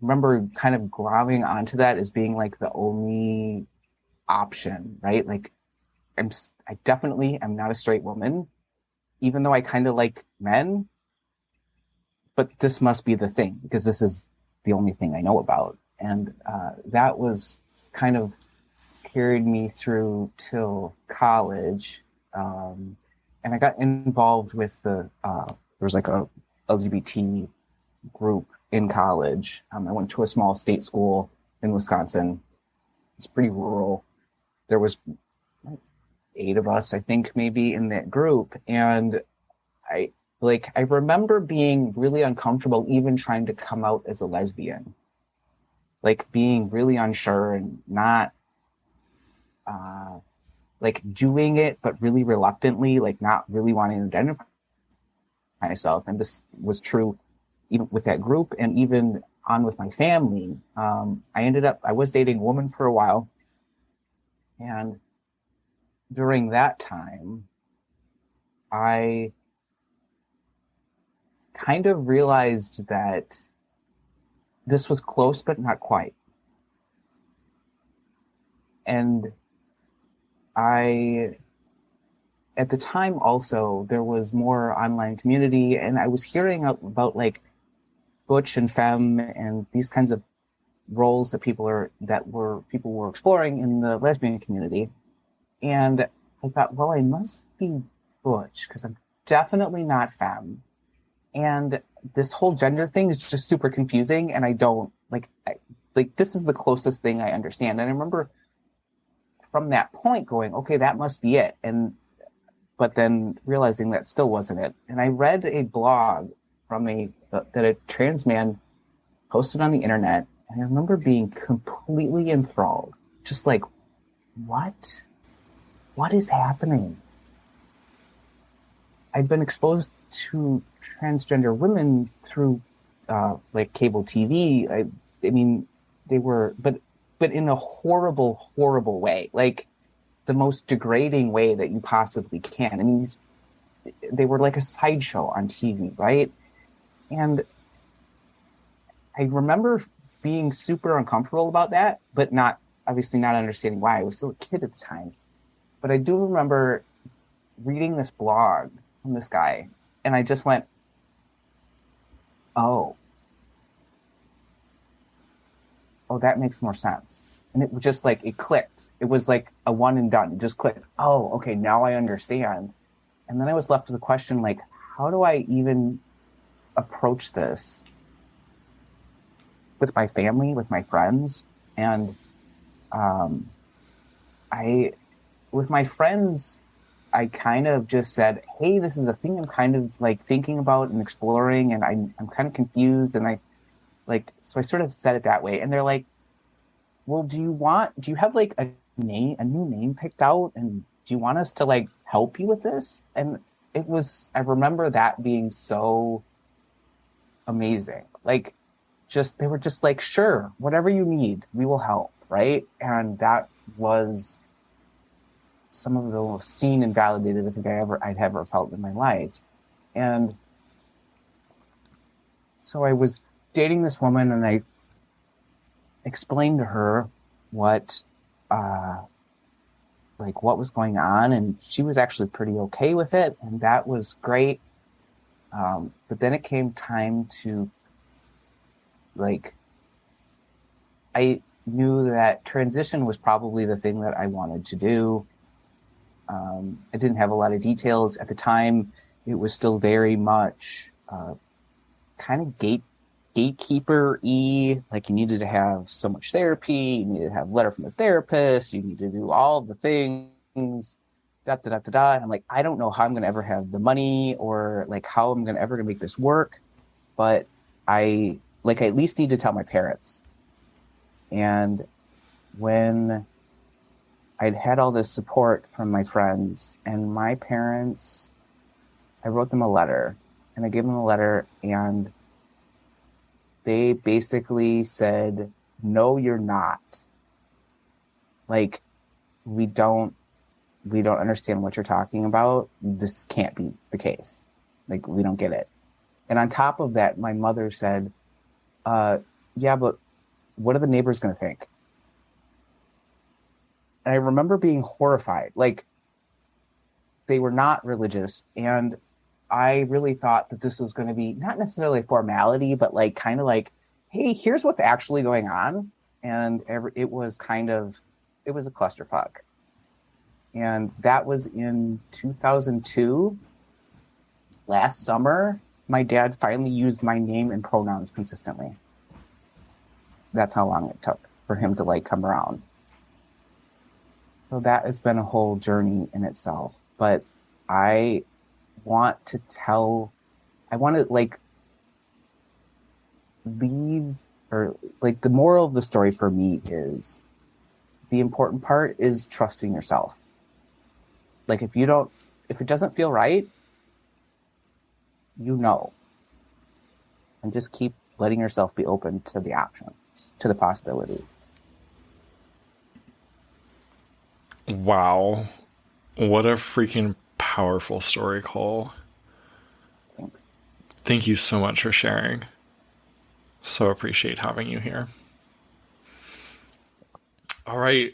remember kind of grabbing onto that as being like the only option, right? Like I definitely am not a straight woman, even though I kind of like men, but this must be the thing because this is the only thing I know about. And that was kind of carried me through till college. And I got involved with there was like a LGBT group in college. I went to a small state school in Wisconsin. It's pretty rural. There was 8 of us, I think, maybe in that group. And I remember being really uncomfortable even trying to come out as a lesbian, like being really unsure and not like doing it, but really reluctantly, like not really wanting to identify myself. And this was true even with that group and even on with my family. I was dating a woman for a while. And during that time, I kind of realized that this was close, but not quite. And at the time also, there was more online community and I was hearing about like butch and femme and these kinds of roles that people were exploring in the lesbian community. And I thought, well, I must be butch because I'm definitely not femme. And this whole gender thing is just super confusing. And I don't like this is the closest thing I understand. And I remember from that point going, okay, that must be it. But then realizing that still wasn't it. And I read a blog that a trans man posted on the internet. And I remember being completely enthralled, just like, what is happening? I'd been exposed to transgender women through like cable TV. I mean, they were, but in a horrible, horrible way, like the most degrading way that you possibly can. I mean, they were like a sideshow on TV, right? And I remember being super uncomfortable about that, but obviously not understanding why. I was still a kid at the time. But I do remember reading this blog from this guy, and I just went, oh, that makes more sense. And it was just like, it clicked. It was like a one and done. It just clicked. Oh, okay, now I understand. And then I was left with the question, like, how do I even approach this with my family, with my friends? And with my friends, I kind of just said, hey, this is a thing I'm kind of like thinking about and exploring, and I'm kind of confused. And so I sort of said it that way. And they're like, well, do you have like a new name picked out? And do you want us to like help you with this? And I remember that being so amazing. Like, they were just like, sure, whatever you need, we will help. Right. And that was some of the most seen and validated I think I'd ever felt in my life. And so I was dating this woman and I explained to her what was going on, and she was actually pretty okay with it, and that was great. But then it came time to I knew that transition was probably the thing that I wanted to do. I didn't have a lot of details at the time. It was still very much kind of gatekeeper-y. Like, you needed to have so much therapy, you needed to have a letter from a therapist, you need to do all the things, da da da da da. And I'm like, I don't know how I'm gonna ever have the money, or like how I'm gonna make this work, but I at least need to tell my parents. And when I'd had all this support from my friends and my parents, I wrote them a letter, and I gave them a letter, and they basically said, no, you're not. Like, we don't understand what you're talking about. This can't be the case. Like, we don't get it. And on top of that, my mother said, yeah, but what are the neighbors going to think? And I remember being horrified. Like, they were not religious, and I really thought that this was going to be not necessarily a formality, but like kind of like, hey, here's what's actually going on. And it was a clusterfuck. And that was in 2002. Last summer, my dad finally used my name and pronouns consistently. That's how long it took for him to like come around. So that has been a whole journey in itself. But I want to like leave, or like the moral of the story for me is the important part is trusting yourself. Like, if it doesn't feel right, and just keep letting yourself be open to the options, to the possibility. Wow. What a freaking powerful story, Cole. Thanks. Thank you so much for sharing. So appreciate having you here. All right.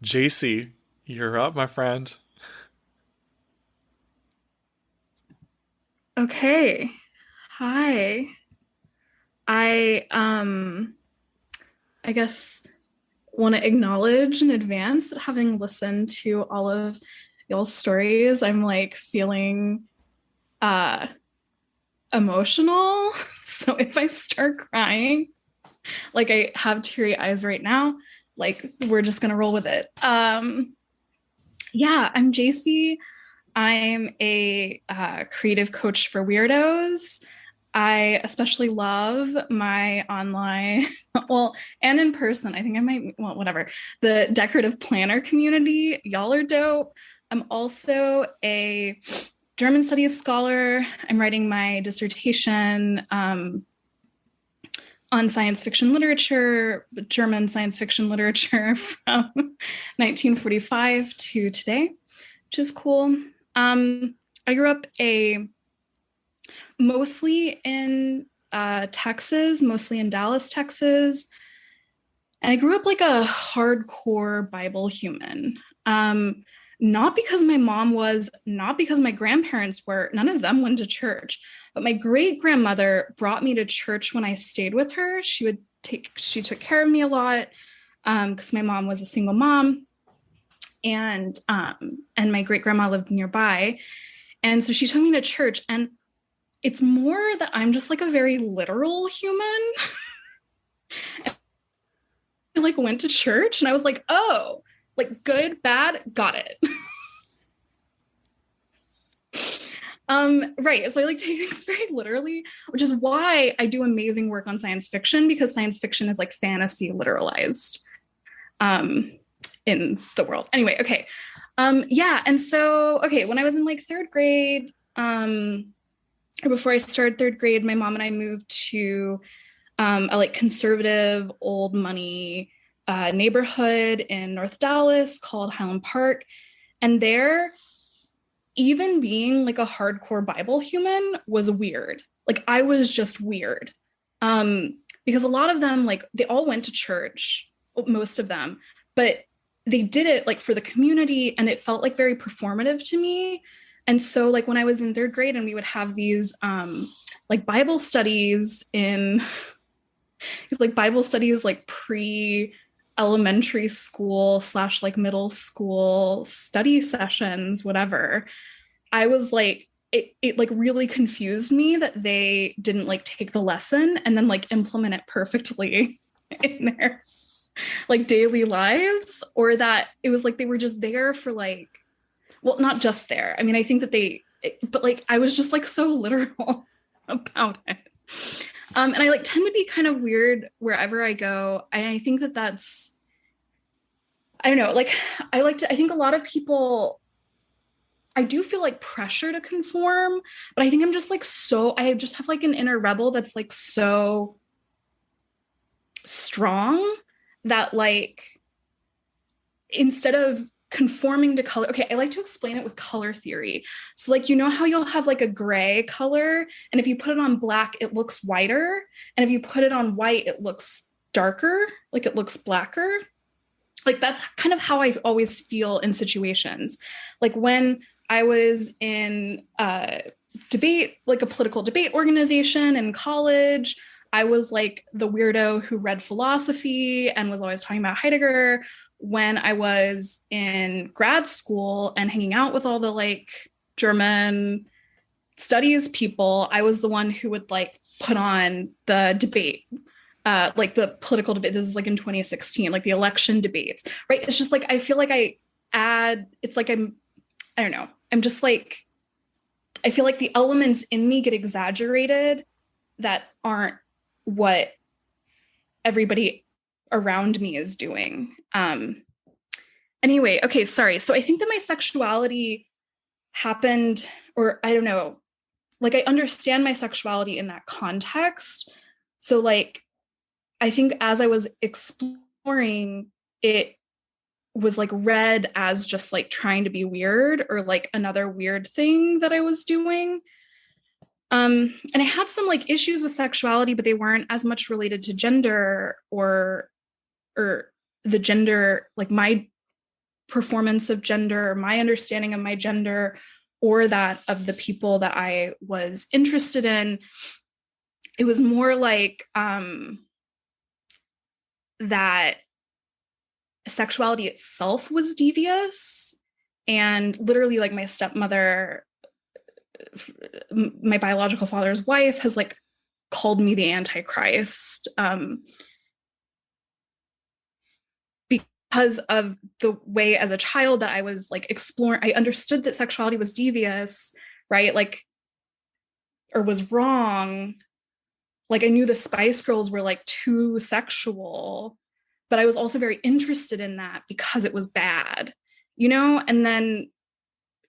JC, you're up, my friend. Okay. Hi. I guess want to acknowledge in advance that having listened to all of y'all's stories, I'm like feeling emotional. So if I start crying, like I have teary eyes right now, like we're just gonna roll with it. Yeah, I'm JC. I'm a creative coach for weirdos. I especially love my online, well, and in person, I think I might, well, whatever, the decorative planner community. Y'all are dope. I'm also a German studies scholar. I'm writing my dissertation on science fiction literature, German science fiction literature from 1945 to today, which is cool. I grew up mostly in Texas, mostly in Dallas, Texas. And I grew up like a hardcore Bible human. Not because my mom was, not because my grandparents were, none of them went to church, but my great grandmother brought me to church when I stayed with her. She took care of me a lot because my mom was a single mom, and my great grandma lived nearby. And so she took me to church, and it's more that I'm just like a very literal human. I like went to church and I was like, oh, like good, bad, got it. Right. So I like take things very literally, which is why I do amazing work on science fiction, because science fiction is like fantasy literalized in the world. Anyway, okay. Yeah. And so, okay, when I was in like third grade, or before I started third grade, my mom and I moved to a like conservative old money neighborhood in North Dallas called Highland Park. And there, even being like a hardcore Bible human was weird. Like I was just weird. Because a lot of them, like they all went to church, most of them, but they did it like for the community, and it felt like very performative to me. And so like when I was in third grade and we would have these like Bible studies like pre elementary school / like middle school study sessions, whatever, I was like, it like really confused me that they didn't like take the lesson and then like implement it perfectly in their like daily lives, or that it was like they were just there for like, well, not just there. I mean, I think that but like I was just like so literal about it. And I like tend to be kind of weird wherever I go. And I think that that's, I don't know, like I think a lot of people, I do feel like pressure to conform, but I think I'm just like I just have like an inner rebel that's like so strong that like, instead of conforming to color, okay, I like to explain it with color theory. So like, you know how you'll have like a gray color, and if you put it on black, it looks whiter. And if you put it on white, it looks darker, like it looks blacker. Like that's kind of how I always feel in situations. Like when I was in debate, like a political debate organization in college, I was like the weirdo who read philosophy and was always talking about Heidegger. When I was in grad school and hanging out with all the like German studies people, I was the one who would like put on the debate, like the political debate. This is like in 2016, like the election debates, right? It's just like, I feel like it's like I don't know. I'm just like, I feel like the elements in me get exaggerated that aren't what everybody around me is doing. Anyway, okay, sorry. So I think that my sexuality happened, or I don't know, like I understand my sexuality in that context. So like, I think as I was exploring, it was like read as just like trying to be weird, or like another weird thing that I was doing. And I had some like issues with sexuality, but they weren't as much related to gender or the gender, like my performance of gender, my understanding of my gender, or that of the people that I was interested in. It was more like that sexuality itself was devious, and literally like my stepmother, my biological father's wife, has like called me the Antichrist because of the way as a child that I was like exploring. I understood that sexuality was devious, right? Like, or was wrong. Like I knew the Spice Girls were like too sexual, but I was also very interested in that because it was bad, you know? And then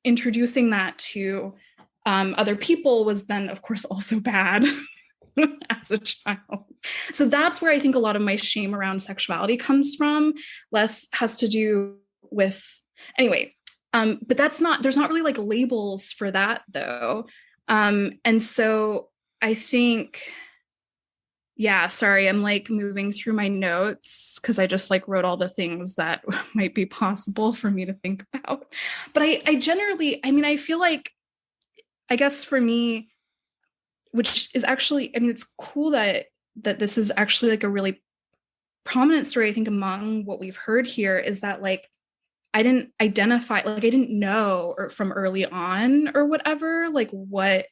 introducing that to other people was then, of course, also bad as a child. So that's where I think a lot of my shame around sexuality comes from. Less has to do with, anyway, but there's not really like labels for that though. And so I think, yeah, sorry, I'm like moving through my notes because I just like wrote all the things that might be possible for me to think about. But I generally, I mean, I feel like, I guess for me, which is actually, I mean, it's cool that this is actually like a really prominent story, I think, among what we've heard here, is that like, I didn't identify, like I didn't know or from early on or whatever, like what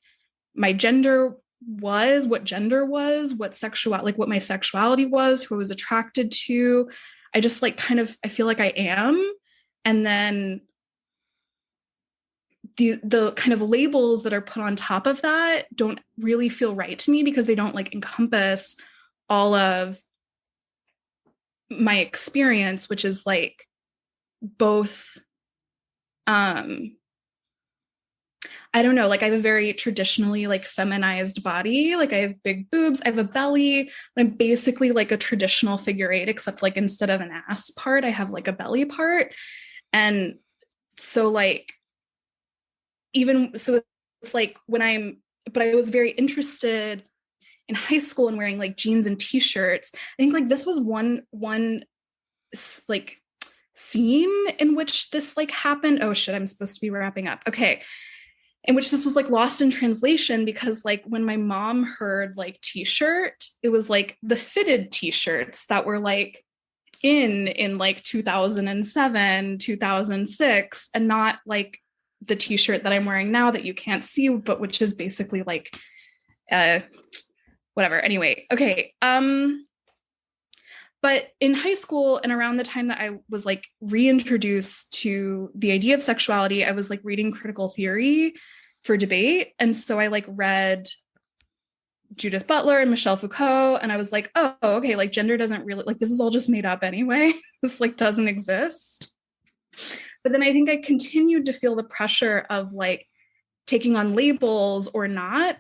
my gender was, what gender was, what sexual, like what my sexuality was, who I was attracted to. I just like kind of, I feel like I am. And then the kind of labels that are put on top of that don't really feel right to me because they don't like encompass all of my experience, which is like both, I don't know, like I have a very traditionally like feminized body. Like I have big boobs, I have a belly. I'm basically like a traditional figure eight, except like instead of an ass part, I have like a belly part. And so like, even so it's like but I was very interested in high school in wearing like jeans and t-shirts. I think like this was one like scene in which this like happened. Oh shit, I'm supposed to be wrapping up. Okay. In which this was like lost in translation because like when my mom heard like t-shirt, it was like the fitted t-shirts that were like in like 2007, 2006, and not like the t-shirt that I'm wearing now that you can't see, but which is basically like whatever. Anyway, okay. But in high school and around the time that I was like reintroduced to the idea of sexuality, I was like reading critical theory for debate. And so I like read Judith Butler and Michel Foucault, and I was like, oh, okay, like gender doesn't really, like this is all just made up anyway. This like doesn't exist. But then I think I continued to feel the pressure of like taking on labels or not.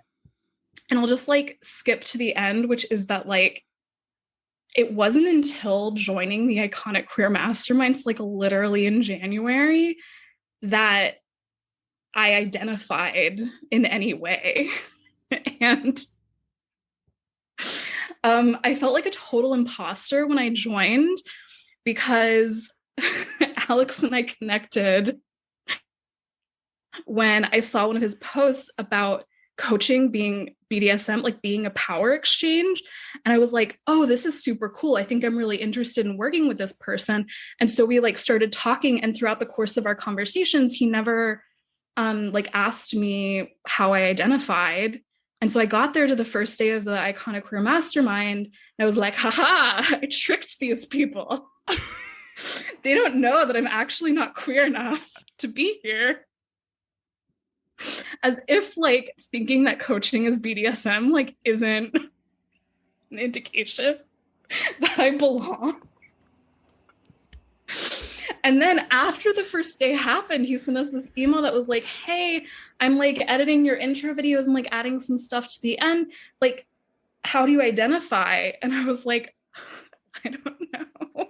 And I'll just like skip to the end, which is that like it wasn't until joining the iconic queer masterminds, like literally in January, that I identified in any way. And I felt like a total imposter when I joined, because Alex and I connected when I saw one of his posts about coaching being BDSM, like being a power exchange. And I was like, oh, this is super cool. I think I'm really interested in working with this person. And so we like started talking, and throughout the course of our conversations, he never like asked me how I identified. And so I got there to the first day of the Iconic Queer Mastermind, and I was like, haha, I tricked these people. They don't know that I'm actually not queer enough to be here. As if like thinking that coaching is BDSM like isn't an indication that I belong. And then after the first day happened, he sent us this email that was like, hey, I'm like editing your intro videos and like adding some stuff to the end. Like, how do you identify? And I was like, I don't know.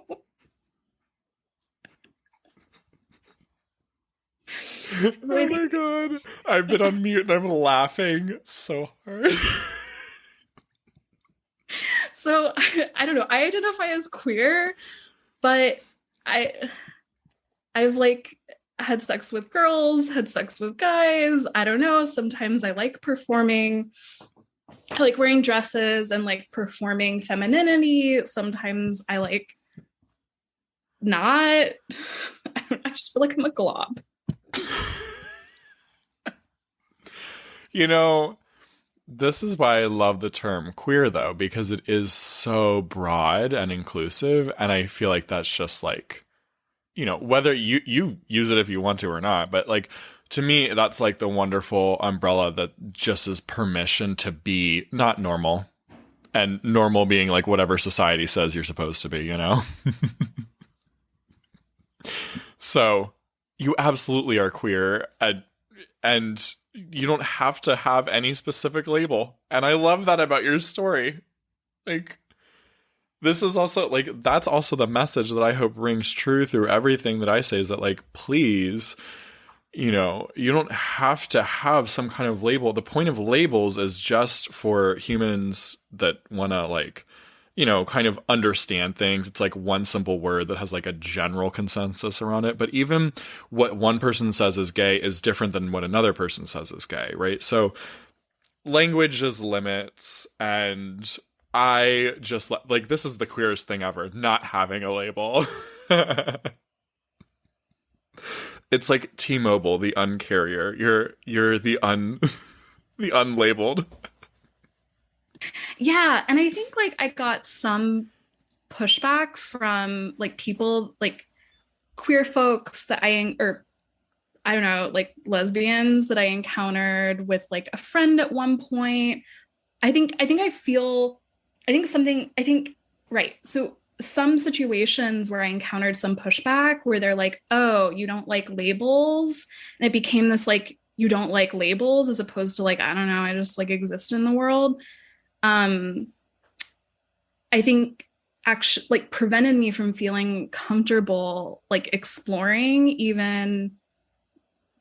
Oh my god. I've been on mute and I'm laughing so hard. So I don't know. I identify as queer, but I've like had sex with girls, had sex with guys. I don't know. Sometimes I like performing. I like wearing dresses and like performing femininity. Sometimes I like not. I just feel like I'm a glob. You know, this is why I love the term queer, though, because it is so broad and inclusive. And I feel like that's just like, you know, whether you use it if you want to or not. But like, to me, that's like the wonderful umbrella that just is permission to be not normal. And normal being like whatever society says you're supposed to be, you know? So you absolutely are queer, and you don't have to have any specific label. And I love that about your story. Like, this is also, like, that's also the message that I hope rings true through everything that I say, is that, like, please, you know, you don't have to have some kind of label. The point of labels is just for humans that want to, like, you know, kind of understand things. It's like one simple word that has like a general consensus around it. But even what one person says is gay is different than what another person says is gay, right? So language is limits, and I just like, this is the queerest thing ever, not having a label. It's like T-Mobile, the uncarrier. You're the the unlabeled. Yeah, and I think like I got some pushback from like people, like queer folks that or I don't know, like lesbians that I encountered with like a friend at one point. Right. So some situations where I encountered some pushback where they're like, oh, you don't like labels. And it became this like, you don't like labels, as opposed to like, I don't know, I just like exist in the world. I think actually like prevented me from feeling comfortable like exploring even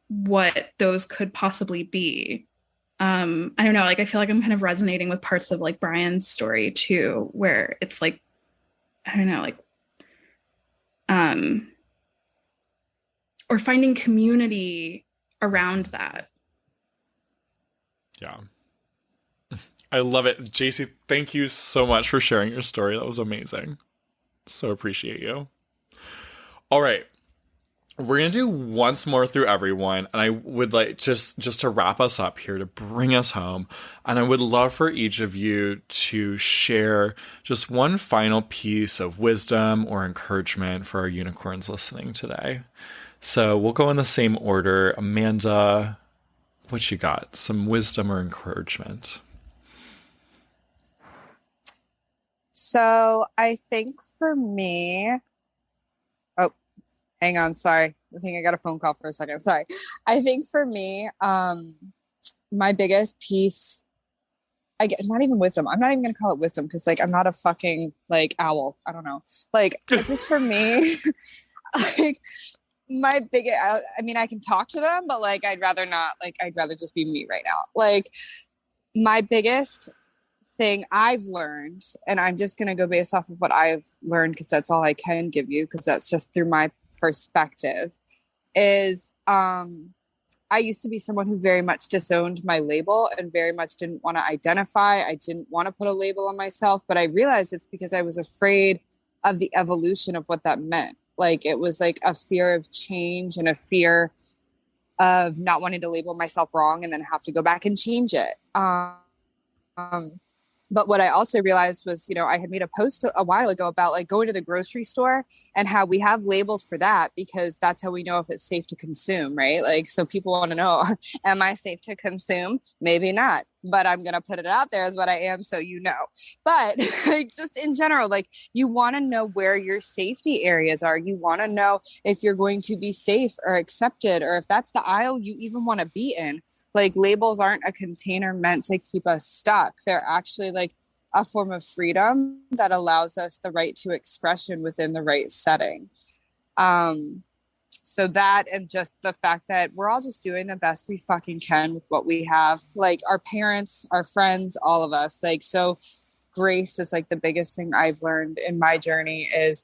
what those could possibly be. I don't know, like I feel like I'm kind of resonating with parts of like Brian's story too, where it's like, I don't know, like or finding community around that. Yeah. I love it. JC, thank you so much for sharing your story. That was amazing. So appreciate you. All right. We're going to do once more through everyone. And I would like just to wrap us up here, to bring us home. And I would love for each of you to share just one final piece of wisdom or encouragement for our unicorns listening today. So we'll go in the same order. Amanda, what you got? Some wisdom or encouragement? So I think for me, oh, hang on, sorry. I think I got a phone call for a second. Sorry. I think for me, my biggest piece, I get not even wisdom. I'm not even gonna call it wisdom because like I'm not a fucking like owl. I don't know. Like just for me, like my biggest, I mean, I can talk to them, but like I'd rather not. Like I'd rather just be me right now. Like my biggest thing I've learned, and I'm just going to go based off of what I've learned because that's all I can give you because that's just through my perspective, is I used to be someone who very much disowned my label and very much didn't want to identify. I didn't want to put a label on myself, but I realized it's because I was afraid of the evolution of what that meant. Like it was like a fear of change and a fear of not wanting to label myself wrong and then have to go back and change it. But what I also realized was, you know, I had made a post a while ago about like going to the grocery store and how we have labels for that because that's how we know if it's safe to consume, right? Like, so people want to know, am I safe to consume? Maybe not, but I'm going to put it out there as what I am. So, you know, but like, just in general, like you want to know where your safety areas are. You want to know if you're going to be safe or accepted, or if that's the aisle you even want to be in. Like labels aren't a container meant to keep us stuck. They're actually like a form of freedom that allows us the right to expression within the right setting. So that, and just the fact that we're all just doing the best we fucking can with what we have, like our parents, our friends, all of us. Like, so grace is like the biggest thing I've learned in my journey is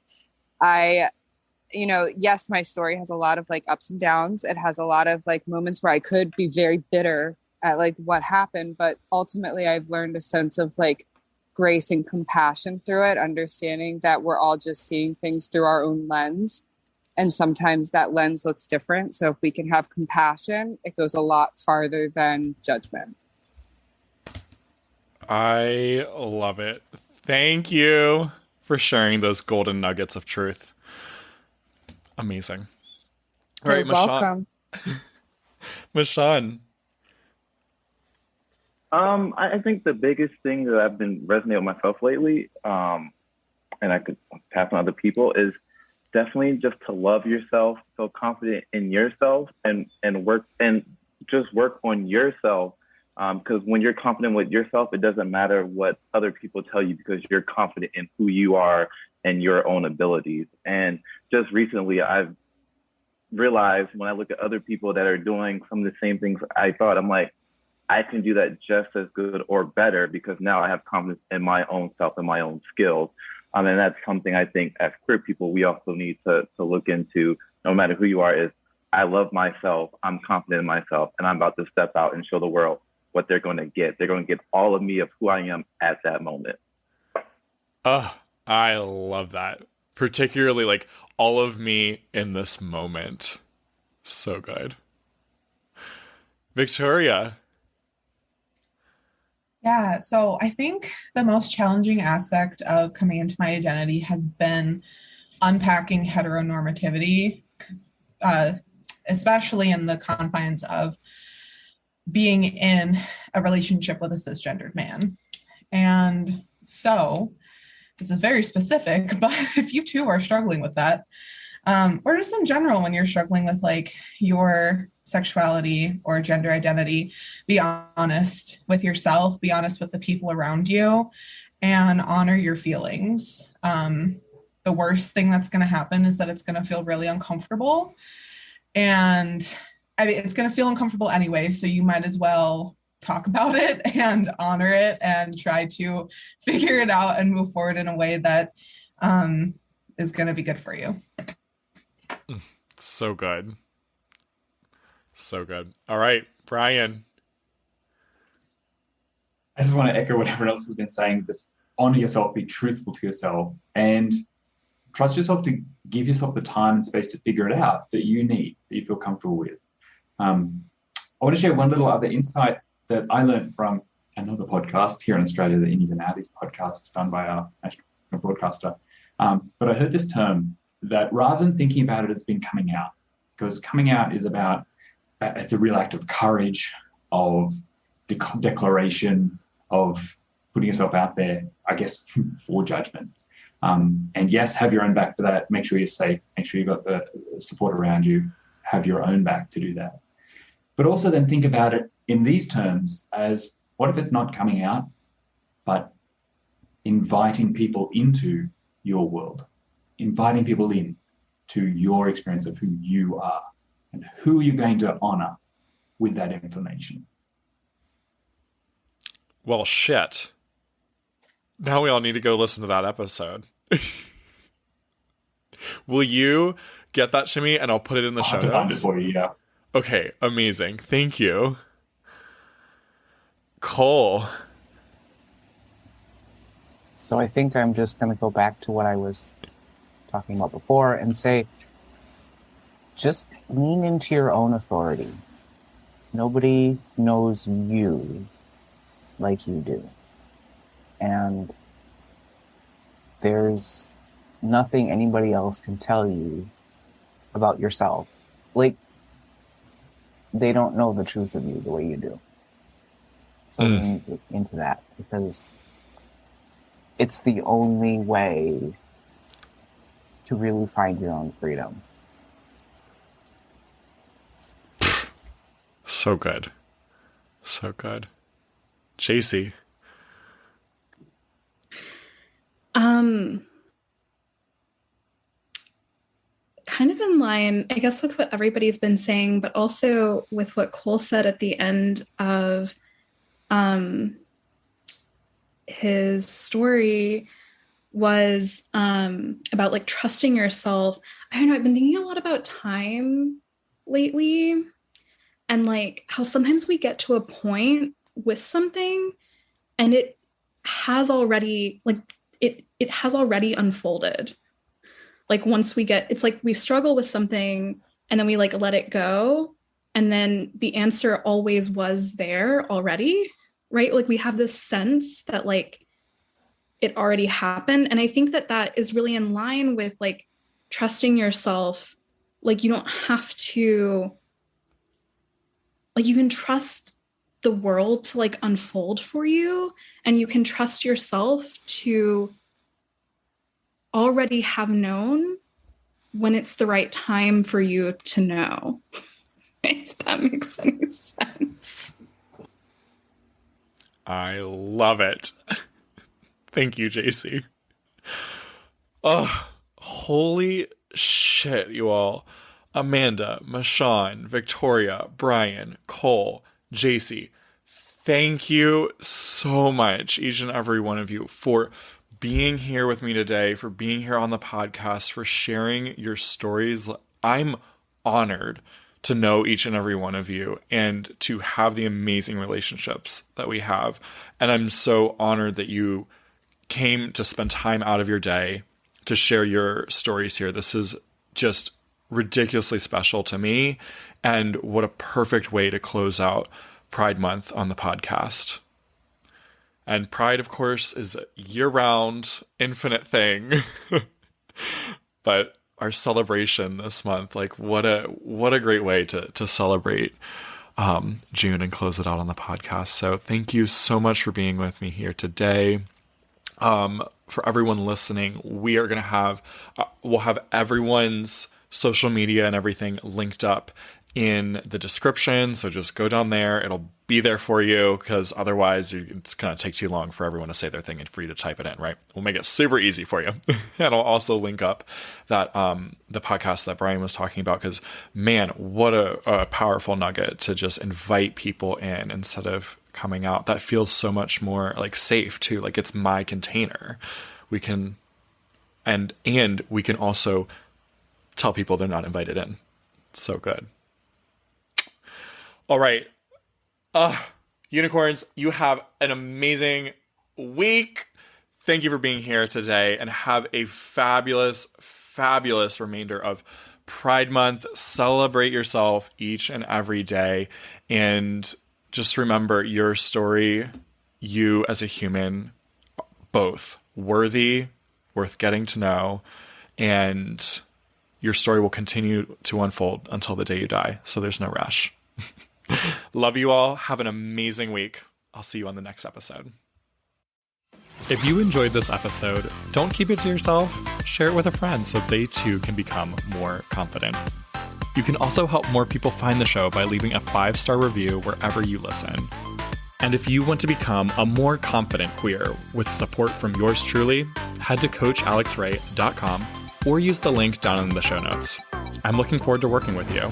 you know, yes, my story has a lot of like ups and downs. It has a lot of like moments where I could be very bitter at like what happened, but ultimately I've learned a sense of like grace and compassion through it, understanding that we're all just seeing things through our own lens. And sometimes that lens looks different. So if we can have compassion, it goes a lot farther than judgment. I love it. Thank you for sharing those golden nuggets of truth. Amazing. All right, You're welcome. Michonne. I think the biggest thing that I've been resonating with myself lately, and I could pass on other people, is definitely just to love yourself, feel confident in yourself, and work on yourself. Because when you're confident with yourself, it doesn't matter what other people tell you because you're confident in who you are and your own abilities. And just recently, I've realized when I look at other people that are doing some of the same things I thought, I'm like, I can do that just as good or better because now I have confidence in my own self and my own skills. And that's something I think as queer people, we also need to look into, no matter who you are, is I love myself, I'm confident in myself, and I'm about to step out and show the world what they're going to get. They're going to get all of me of who I am at that moment. I love that. Particularly like all of me in this moment. So good. Victoria. Yeah, so I think the most challenging aspect of coming into my identity has been unpacking heteronormativity, especially in the confines of being in a relationship with a cisgendered man. And so this is very specific, but if you too are struggling with that, or just in general, when you're struggling with like your sexuality or gender identity, be honest with yourself, be honest with the people around you, and honor your feelings. The worst thing that's going to happen is that it's going to feel really uncomfortable. And I mean, it's going to feel uncomfortable anyway, so you might as well talk about it and honor it and try to figure it out and move forward in a way that is going to be good for you. So good. So good. All right, Brian. I just want to echo what everyone else has been saying. This honor yourself, be truthful to yourself. And trust yourself to give yourself the time and space to figure it out that you need, that you feel comfortable with. I want to share one little other insight that I learned from another podcast here in Australia, the Innies and Outies podcast done by our national broadcaster. But I heard this term that rather than thinking about it as being coming out, because coming out is about, it's a real act of courage, of declaration, of putting yourself out there, I guess, for judgment. And yes, have your own back for that. Make sure you're safe. Make sure you've got the support around you. Have your own back to do that. But also then think about it in these terms as, what if it's not coming out, but inviting people into your world, inviting people in to your experience of who you are and who you're going to honor with that information. Well, shit. Now we all need to go listen to that episode. Will you get that to me and I'll put it in the show I'll find it notes? for you, yeah. Okay, amazing. Thank you. Cole. So I think I'm just going to go back to what I was talking about before and say, just lean into your own authority. Nobody knows you like you do. And there's nothing anybody else can tell you about yourself. Like, they don't know the truth of you the way you do. So lean into that, because it's the only way to really find your own freedom. So good. So good. JC. Kind of in line, I guess, with what everybody's been saying, but also with what Cole said at the end of his story was about like trusting yourself. I don't know, I've been thinking a lot about time lately, and like how sometimes we get to a point with something and it has already it has already unfolded. Like once we get, it's like we struggle with something and then we like let it go, and then the answer always was there already, right? Like we have this sense that like it already happened. And I think that that is really in line with like trusting yourself. Like you don't have to, like you can trust the world to like unfold for you, and you can trust yourself to already have known when it's the right time for you to know. If that makes any sense. I love it. Thank you, JC. Oh, holy shit, you all. Amanda, Mashawn, Victoria, Brian, Cole, JC, thank you so much, each and every one of you, for being here with me today, for being here on the podcast, for sharing your stories. I'm honored to know each and every one of you and to have the amazing relationships that we have. And I'm so honored that you came to spend time out of your day to share your stories here. This is just ridiculously special to me. And what a perfect way to close out Pride Month on the podcast. And Pride, of course, is a year-round, infinite thing. But our celebration this month, like what a great way to celebrate June and close it out on the podcast. So thank you so much for being with me here today. For everyone listening, we are going to have, we'll have everyone's social media and everything linked up in the description. So just go down there. It'll be there for you, because otherwise it's going to take too long for everyone to say their thing and for you to type it in, right? We'll make it super easy for you. And I'll also link up that the podcast that Brian was talking about, because man, what a powerful nugget to just invite people in instead of coming out. That feels so much more like safe too. Like it's my container. We can, and we can also tell people they're not invited in. It's so good. All right. Unicorns, you have an amazing week. thank you for being here today, and have a fabulous, fabulous remainder of Pride Month. Celebrate yourself each and every day. And just remember, your story, you as a human, both worthy, worth getting to know, and your story will continue to unfold until the day you die. So there's no rush. Love you all. Have an amazing week. I'll see you on the next episode. If you enjoyed this episode, don't keep it to yourself. Share it with a friend so they too can become more confident. You can also help more people find the show by leaving a 5-star review wherever you listen. And if you want to become a more confident queer with support from yours truly, head to coachalexray.com or use the link down in the show notes. I'm looking forward to working with you.